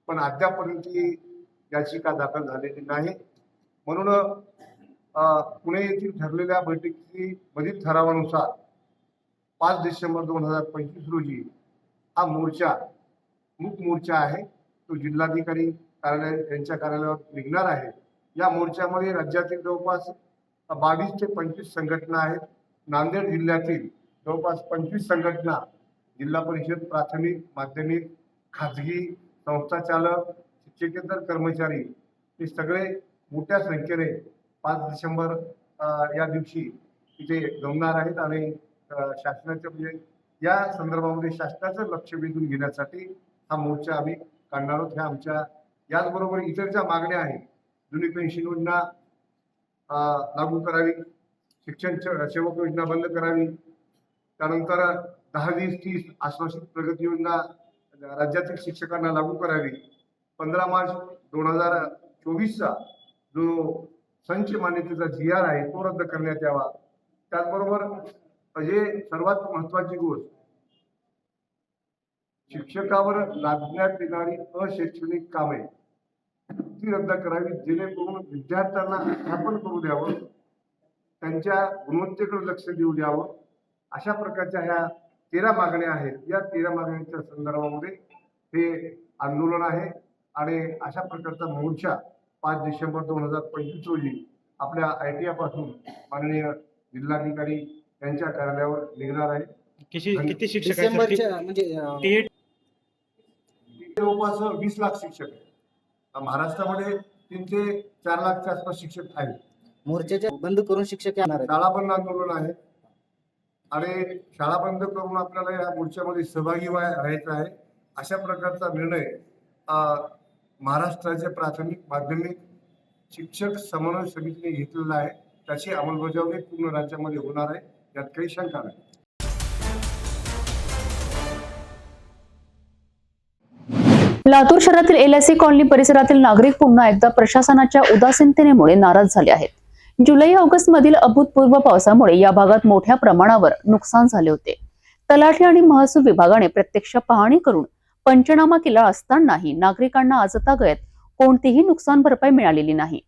पण अद्यापर्यंत ही याचिका दाखल झालेली नाही. म्हणून पुणे येथील ठरलेल्या बैठकीमधील ठरावानुसार 5 डिसेंबर 2025 रोजी हा मोर्चा मूक मोर्चा आहे, तो जिल्हाधिकारी कार्यालय यांच्या कार्यालयावर निघणार आहे. या मोर्चामध्ये राज्यातील जवळपास 22 ते 25 संघटना आहेत. नांदेड जिल्ह्यातील जवळपास 25 संघटना, जिल्हा परिषद, प्राथमिक, माध्यमिक, खाजगी संस्था चालक, शिक्षकेतर कर्मचारी हे सगळे मोठ्या संख्येने 5 डिसेंबर या दिवशी इथे जमणार आहेत आणि शासनाच्या म्हणजे या संदर्भामध्ये शासनाचं लक्ष वेधून घेण्यासाठी हा मोर्चा आम्ही काढणार आहोत. ह्या आमच्या याचबरोबर इतर ज्या मागण्या आहेत, जुनी पेन्शन योजना लागू करावी, शिक्षण सेवक योजना बंद करावी, त्यानंतर 10-20-30 आश्वासित प्रगती योजना राज्यातील शिक्षकांना लागू करावी, 15 मार्च 2024चा जो संच मान्यतेचा GR आहे तो रद्द करण्यात यावा. त्याचबरोबर म्हणजे सर्वात महत्वाची गोष्ट, शिक्षकावर लादण्यात येणारी अशैक्षणिक कामे ती रद्द करावी, जेणेकरून विद्यार्थ्यांना अध्यापन करू द्यावं, त्यांच्या गुणवत्तेकडे लक्ष देऊ द्यावं. अशा प्रकारच्या ह्या 13 मागण्या आहेत. या 13 मागण्यांच्या संदर्भामध्ये हे आंदोलन आहे आणि अशा प्रकारचा मोर्चा 5 डिसेंबर 2025 रोजी आपल्या ITI पासून माननीय जिल्हाधिकारी यांच्या कार्यालयावर निघणार आहे. किती शिक्षकांसाठी म्हणजे जवळपास 20 लाख शिक्षक आहेत. महाराष्ट्रामध्ये 3 ते 4 लाखच्या आसपास शिक्षक आहेत. मोर्चाच्या बंद करून शिक्षक येणार आहेत. शाळा बंद आंदोलन आहे आणि शाळा बंद करून आपल्याला या मोर्चामध्ये सहभागी व्हायचं आहे. अशा प्रकारचा निर्णय महाराष्ट्राचे प्राथमिक माध्यमिक शिक्षक समन्वय समितीने घेतलेला आहे. त्याची अंमलबजावणी पूर्ण राज्यामध्ये होणार आहे, यात काही शंका नाही. लातूर शहरातील LIC कॉलनी परिसरातील नागरिक पुन्हा एकदा प्रशासनाच्या उदासीनतेमुळे नाराज झाले आहेत. जुलै-ऑगस्ट मधील अभूतपूर्व पावसामुळे या भागात मोठ्या प्रमाणावर नुकसान झाले होते. तलाठी आणि महसूल विभागाने प्रत्यक्ष पाहणी करून पंचनामा केला असतानाही नागरिकांना आजतागत कोणतीही नुकसान भरपाई मिळालेली नाही.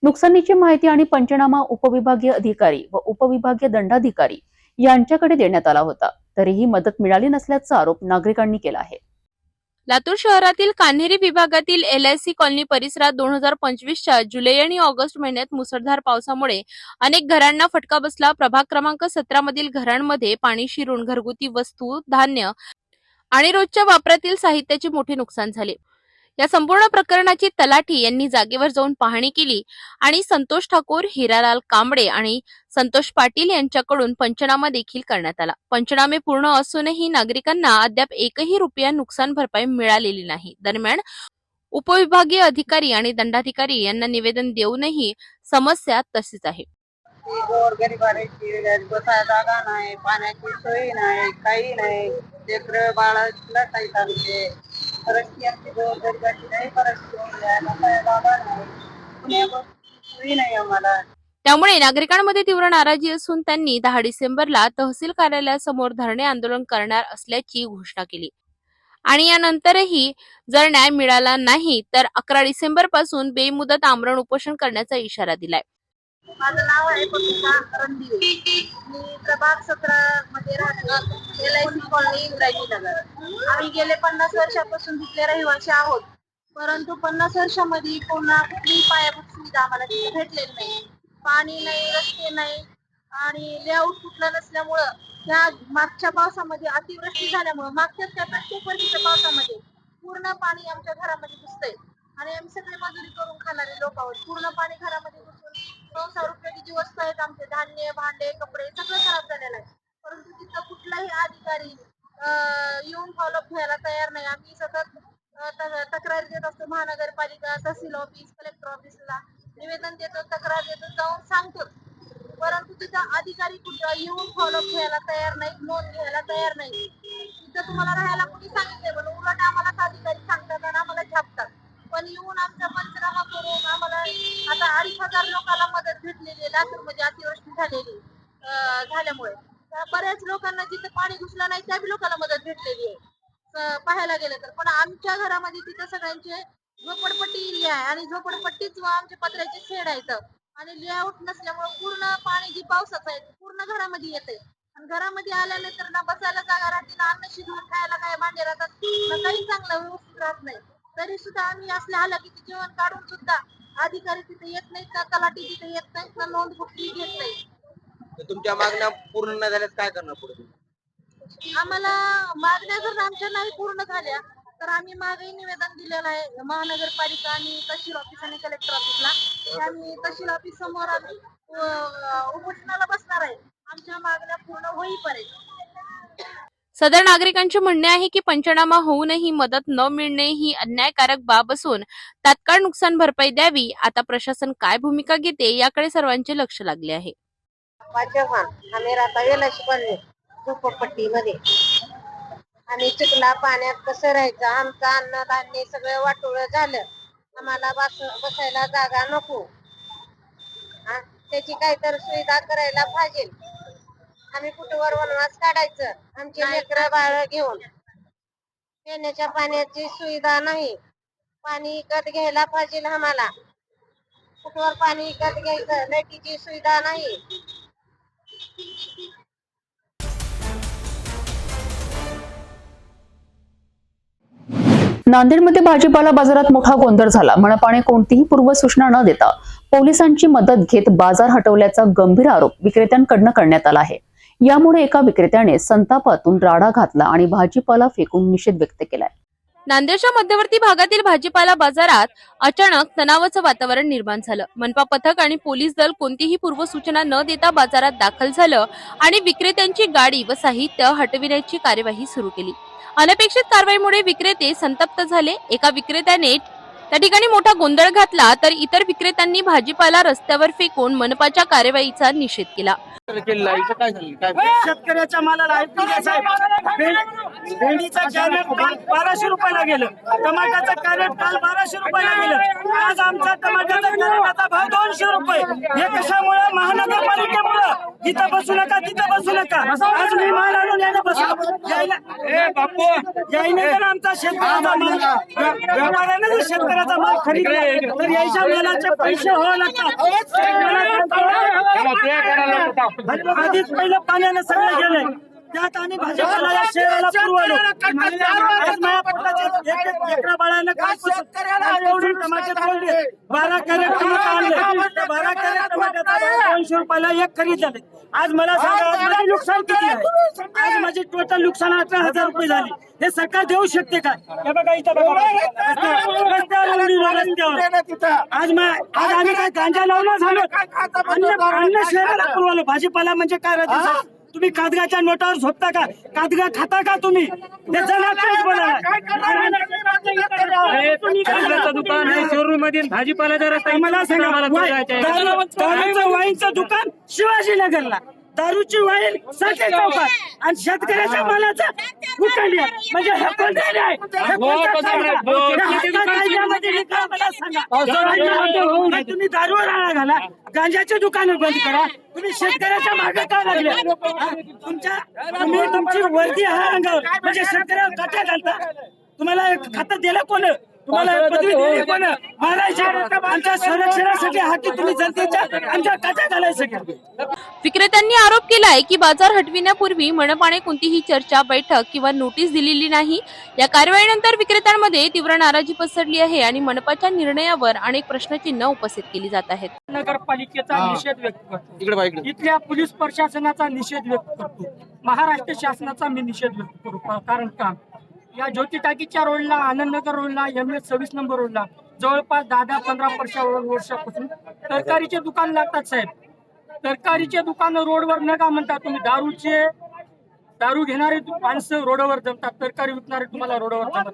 नुकसानीची माहिती आणि पंचनामा उपविभागीय अधिकारी व उपविभागीय दंडाधिकारी यांच्याकडे देण्यात आला होता, तरीही मदत मिळाली नसल्याचा आरोप नागरिकांनी केला आहे. लातूर शहरातील कान्हेरी विभागातील LIC कॉलनी परिसरात 2025च्या जुलै आणि ऑगस्ट महिन्यात मुसळधार पावसामुळे अनेक घरांना फटका बसला. प्रभाग क्रमांक 17 मधील घरांमध्ये पाणी शिरून घरगुती वस्तू, धान्य आणि रोजच्या वापरातील साहित्याचे मोठे नुकसान झाले. या संपूर्ण प्रकरणाची तलाठी यांनी जागेवर जाऊन पाहणी केली आणि संतोष ठाकूर, हिरालाल कांबळे आणि संतोष पाटील यांच्याकडून पंचनामा देखील करण्यात आला. पंचनामे पूर्ण असूनही नागरिकांना अद्याप एकही रुपया नुकसान भरपाई मिळालेली नाही. दरम्यान उपविभागीय अधिकारी आणि दंडाधिकारी यांना निवेदन देऊनही समस्या तशीच आहे. गोरगरिबांची बसायला जागा नाही, पाण्याची सोय नाही, काही नाही. लेकरं बाळाला काही सांगते परिस्थिती गोरगरिबाची नाही, परिस्थिती जागा नाही, कुण्या गोष्टीची सोय नाही आम्हाला. त्यामुळे नागरिकांमध्ये तीव्र नाराजी असून त्यांनी 10 डिसेंबरला तहसील कार्यालयासमोर धरणे आंदोलन करणार असल्याची घोषणा केली आणि यानंतरही जर न्याय मिळाला नाही तर 11 डिसेंबर पासून बेमुदत आमरण उपोषण करण्याचा इशारा दिलाय. माझं नाव आहे पपिता रणदिवे. मी प्रभाग 17 मध्ये राहते, LIC कॉलनी इंद्रायणीनगर. आम्ही गेले 50 वर्षापासून तिथले रहिवासी आहोत, परंतु 50 वर्षामध्ये पुन्हा कुठलीही पायाभूत सुविधा आम्हाला तिथे भेटलेली नाही. पाणी नाही, रस्ते नाही आणि लेआउट कुठलं नसल्यामुळं त्या मागच्या पावसामध्ये अतिवृष्टी झाल्यामुळं मागच्याच त्या प्रत्येक वर्षीच्या पावसामध्ये पूर्ण पाणी आमच्या घरामध्ये घुसतंय आणि आम्ही सगळे मजुरी करून खाणारे लोक आहोत. पूर्ण पाणी घरामध्ये घुसून संसार उपयोगी जी वस्तू आहेत आमचे धान्य, भांडे, कपडे सगळं खराब झालेलं आहे. परंतु तिथं कुठलाही अधिकारी येऊन फॉलोअप घ्यायला तयार नाही. आम्ही सतत तक्रार देत असतो महानगरपालिका, तहसील ऑफिस, कलेक्टर ऑफिसला निवेदन देतो, तक्रार देतो, जाऊन सांगतो, परंतु तिथं अधिकारी कुठं येऊन फॉलोअप घ्यायला तयार नाही, नोंद घ्यायला तयार नाही. तिथं तुम्हाला राहायला कुणी सांगितलंय, पण उलट आम्हाला अधिकारी सांगतात आणि आम्हाला छापतात. पण येऊन आमचा पंचनामा करून आम्हाला आता 2,500 लोकांना मदत भेटलेली आहे लातूरमध्ये अतिवृष्टी झालेली झाल्यामुळे. बऱ्याच लोकांना जिथं पाणी घुसलं नाही त्या लोकांना मदत भेटलेली आहे पाहायला गेलं तर. पण आमच्या घरामध्ये तिथं सगळ्यांचे झोपडपट्टी एरिया आहे आणि झोपडपट्टीच आमचे पत्र्याचे शेड आहेत आणि लेआउट नसल्यामुळे पूर्ण पाणी जी पावसाचं आहे पूर्ण घरामध्ये येते आणि घरामध्ये आल्यानंतर ना बसायला जागा राहते, ना अन्न शिजवून खायला काय भांडे राहतात, ना काही चांगलं व्यवस्थित राहत नाही. तरी सुद्धा आम्ही असल्या हालाकीचे जेवण काढून सुद्धा अधिकारी तिथे येत नाहीत, ना तलाठी तिथे येत नाहीत, ना नोंद बुकली घेत नाही. तुमच्या मागण्या पूर्ण न झाल्यास काय करणार पुढे? आम्हाला मागण्या जर आमच्या नाही पूर्ण झाल्या तर आम्ही मागेही निवेदन दिलेलं आहे महानगरपालिका आणि तहसील ऑफिस आणि कलेक्टर ऑफिसला. आम्ही तहसील ऑफिस समोर आम्ही उपोषणाला बसणार आहे. होईपर्यंत. सदर नागरिकांचे म्हणणे आहे की पंचनामा होऊनही मदत न मिळणे ही अन्यायकारक बाब असून तात्काळ नुकसान भरपाई द्यावी. आता प्रशासन काय भूमिका घेते याकडे सर्वांचे लक्ष लागले आहे. आम्ही राहता वेलाशी कॉलनी झोपडपट्टीमध्ये. आम्ही चिखला पाण्यात कसं राहायचं, आमचं अन्नधान्य सगळं वाटोळं झालं. आम्हाला बसायला जागा नको, त्याची काहीतरी सुविधा करायला पाहिजे. आम्ही कुठवर वनवास काढायचं, आमचे लेकरं बाळ घेऊन. पिण्याच्या पाण्याची सुविधा नाही, पाणी विकत घ्यायला पाहिजे आम्हाला. कुठवर पाणी विकत घ्यायचं, लाईटीची सुविधा नाही. नांदेडमध्ये भाजीपाला बाजारात मोठा गोंधळ झाला. मनपाने कोणतीही पूर्वसूचना न देता पोलिसांची मदत घेत बाजार हटवल्याचा गंभीर आरोप विक्रेत्यांकडून करण्यात आला आहे. यामुळे एका विक्रेत्याने संतापातून राडा घातला आणि भाजीपाला फेकून निषेध व्यक्त केलाय. नांदेडच्या मध्यवर्ती भागातील भाजीपाला बाजारात अचानक तणावाचं वातावरण निर्माण झालं. मनपा पथक आणि पोलीस दल कोणतीही पूर्वसूचना न देता बाजारात दाखल झालं आणि विक्रेत्यांची गाडी व साहित्य हटविण्याची कार्यवाही सुरू केली. अनपेक्षित कारवाईमुळे विक्रेते संतप्त झाले. एका विक्रेत्याने त्या ठिकाणी मोठा गोंधळ घातला तर इतर विक्रेत्यांनी भाजीपाला रस्त्यावर फेकून मनपाच्या कार्यवाहीचा निषेध केला. शेतकऱ्याच्या मालाला भेंडीचं कॅरेट काल 1200 रुपयाला गेलं, टमाट्याचं कॅरेट काल 1200 रुपयाला गेलं. आज आमच्या टमाट्याचा कॅरेटचा भाव 200 रुपये. हे कशामुळे? महानगरपालिकेमुळे. तिथं बसू नका, तिथं बसू नका. आज मी माल आणून यायला बसलो, यायला जर आमचा शेतकऱ्याचा माल व्यापाऱ्याने जर शेतकऱ्याचा माल खरीदला तर याच्या मालाचे पैसे व्हावे लागतात. आधीच पहिलं पाण्याने सगळं गेलंय, त्यात आम्ही भाजीपाला शहराला पुरवलो. आज माझ्या पोटाचे एक एका बाळानं काय टमाटे तोडले, 12 कॅरेट टमाटे आणले. त्या 12 कॅरेट टमाट्याचा 200 रुपयाला एक खरीद झाले. आज मला सांगा, आज माझे नुकसान किती आहे? आज माझे टोटल नुकसान 18,000 रुपये झाले. हे सरकार देऊ शकते का? हे बघा इथं बघा, रस्त्यावर आज आम्ही काय गांजा लावला झालो, अन्न शहराला पुरवलं. भाजीपाला म्हणजे काय राहते? तुम्ही कागदाच्या नोटावर झोपता का? कागदा खाता का तुम्ही? दुकान आहे शोरूम मधील भाजीपाला रस्ता. मला सांगा, वाईनचं दुकान शिवाजीनगरला, दारूची वाईन साठे चौकात आणि शेतकऱ्याच्या मालाचा उकांड्या. म्हणजे हे कोणत्या आहे? तुम्ही दारूवर आळा घाला, गांजाची दुकानं बंद करा. तुम्ही शेतकऱ्याच्या मागे का लागले? तुम्ही तुमची वर्दी हा अंगावर म्हणजे शेतकऱ्यावर काट्या घालता. तुम्हाला खातं दिलं कोण? तुम्हाला पदवी दिली कोण? मारायच्या आमच्या संरक्षणासाठी हाती तुम्ही जनतेच्या आमच्या काट्या घालायसाठी. विक्रेत्यांनी आरोप केलाय की बाजार हटविण्यापूर्वी मनपाने कोणतीही चर्चा, बैठक किंवा नोटीस दिलेली नाही. या कारवाईनंतर विक्रेत्यांमध्ये तीव्र नाराजी पसरली आहे आणि मनपाच्या निर्णयावर अनेक प्रश्नचिन्ह उपस्थित केली जात आहेत. नगरपालिकेचा निषेध व्यक्त करतो, इथल्या पोलीस प्रशासनाचा निषेध व्यक्त करतो, महाराष्ट्र शासनाचा मी निषेध व्यक्त करतो. कारण का या ज्योती टाकीच्या रोडला, आनंदनगर रोडला, MS 26 नंबर रोडला जवळपास 10-15 वर्षापासून तरकारीचे दुकान लागतात साहेब. तरकारीचे दुकान रोडवर नका म्हणता तुम्ही. दारू घेणारे माणसं रोडवर जमतात, तरकारी विकणारे तुम्हाला रोडवर जमतात.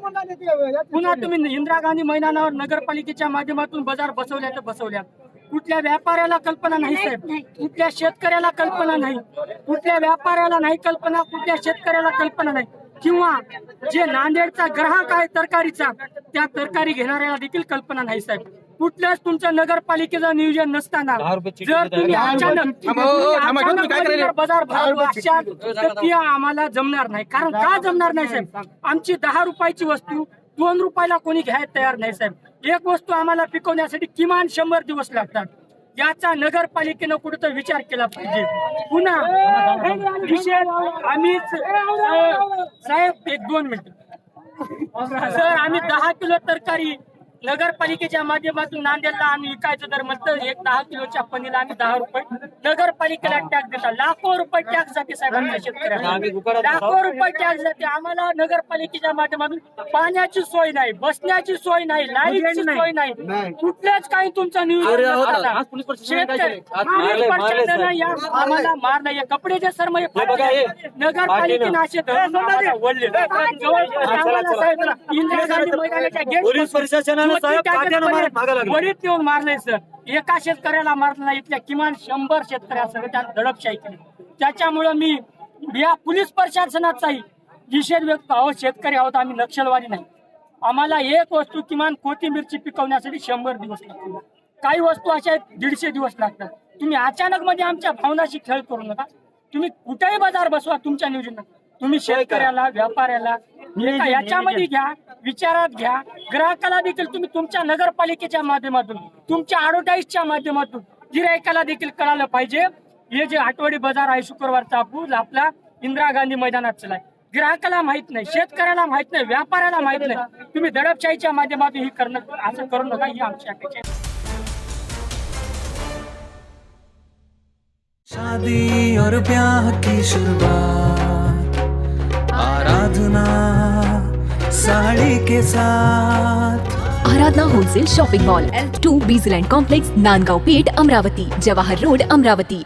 पुन्हा तुम्ही इंदिरा गांधी मैदानावर नगरपालिकेच्या माध्यमातून बाजार बसवल्या तर बसवल्या. कुठल्या व्यापाऱ्याला कल्पना नाही साहेब, कुठल्या शेतकऱ्याला कल्पना नाही, कुठल्या व्यापाऱ्याला नाही कल्पना, कुठल्या शेतकऱ्याला कल्पना नाही. किंवा जे नांदेडचा ग्राहक आहे तरकारीचा, त्या तरकारी घेणाऱ्याला देखील कल्पना नाही साहेब. कुठल्याच तुमच्या नगरपालिकेचं नियोजन नसताना जर तुम्ही अचानक बाजार भाव असाल तर ती आम्हाला जमणार नाही. कारण का जमणार नाही साहेब? आमची 10 रुपयाची वस्तू 2 रुपयाला कोणी घ्यायला तयार नाही साहेब. एक वस्तू आम्हाला पिकवण्यासाठी किमान 100 दिवस लागतात. याचा नगरपालिकेनं कुठेतरी विचार केला पाहिजे. पुन्हा विषय आम्ही साहेब 1-2 मिनिट सर, आम्ही 10 किलो तरकारी नगरपालिकेच्या माध्यमातून नांदेडला आम्ही विकायचं तर म्हटलं 10 किलोच्या पनीला आम्ही 10 रुपये नगरपालिकेला टॅक्स देतात. लाखो रुपये टॅक्स जाते साहेबांच्या शेतकऱ्यांना, लाखो रुपये टॅक्स जाते. आम्हाला नगरपालिकेच्या माध्यमातून पाण्याची सोय नाही, बसण्याची सोय नाही, लाईटची सोय नाही, कुठल्याच काही तुमचं नियोजन शेतकरी आम्हाला मार नाही. कपड्याचे सर नगरपालिकेने असे वळले इंदिरा गांधी मैदानाच्या गेट वडीत येऊन मारले सर. एका शेतकऱ्याला मारलं नाही, इथल्या किमान 100 शेतकऱ्यांसह त्यात दडपशाही केली. त्याच्यामुळं मी या पोलीस प्रशासनाचाही निषेध व्यक्त आहोत. शेतकरी आहोत आम्ही, नक्षलवादी नाही. आम्हाला एक वस्तू किमान कोथिंबीरची पिकवण्यासाठी 100 दिवस लागतात, काही वस्तू अशा 150 दिवस लागतात. तुम्ही अचानक मध्ये आमच्या भावनाशी खेळ करू नका. तुम्ही कुठेही बाजार बसवा तुमच्या नियोजनात, तुम्ही शेतकऱ्याला, व्यापाऱ्याला याच्यामध्ये घ्या, विचारात घ्या. ग्राहकाला देखील तुम्ही तुमच्या नगरपालिकेच्या माध्यमातून, तुमच्या ॲडव्हर्टाईजच्या माध्यमातून गिरायकाला देखील कळालं पाहिजे. हे जे आठवडी बाजार आहे शुक्रवारचा पूल आपला इंदिरा गांधी मैदानात चलाय, ग्राहकाला माहित नाही, शेतकऱ्याला माहित नाही, व्यापाऱ्याला माहित नाही. तुम्ही दडपशाहीच्या माध्यमातून ही करणं असं करू नका, ही आमची अपेक्षा आहे. शादी और ब्याह की शुरुआत, आराधना साड़ी के साथ। Aradhana wholesale shopping mall L2 Bizland complex Nandgaon Peth Amravati Jawahar road Amravati.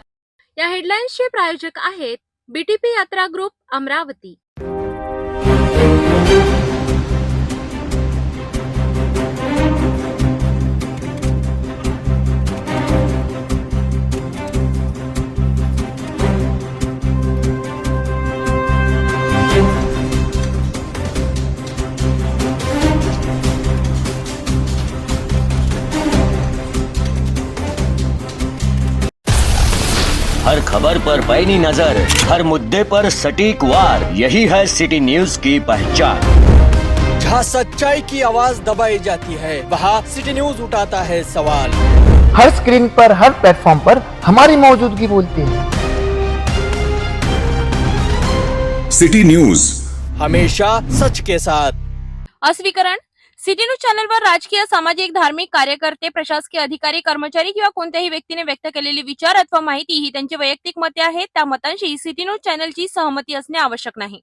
या हेडलाईन्सचे प्रायोजक आहेत BTP यात्रा ग्रुप अमरावती. हर खबर पर पैनी नजर, हर मुद्दे पर सटीक वार, यही है सिटी न्यूज की पहचान। जहाँ सच्चाई की आवाज दबाई जाती है, वहाँ सिटी न्यूज उठाता है सवाल। हर स्क्रीन पर, हर प्लेटफॉर्म पर हमारी मौजूदगी बोलती है। सिटी न्यूज हमेशा सच के साथ। अस्वीकरण. सिटी न्यूज चॅनलवर राजकीय, सामाजिक, धार्मिक कार्यकर्ते, प्रशासकीय अधिकारी, कर्मचारी किंवा कोणत्याही व्यक्तीने व्यक्त केलेले विचार अथवा माहिती ही त्यांची वैयक्तिक मते आहेत. त्या मतांशी सिटी न्यूज चॅनलची सहमती असणे आवश्यक नाही.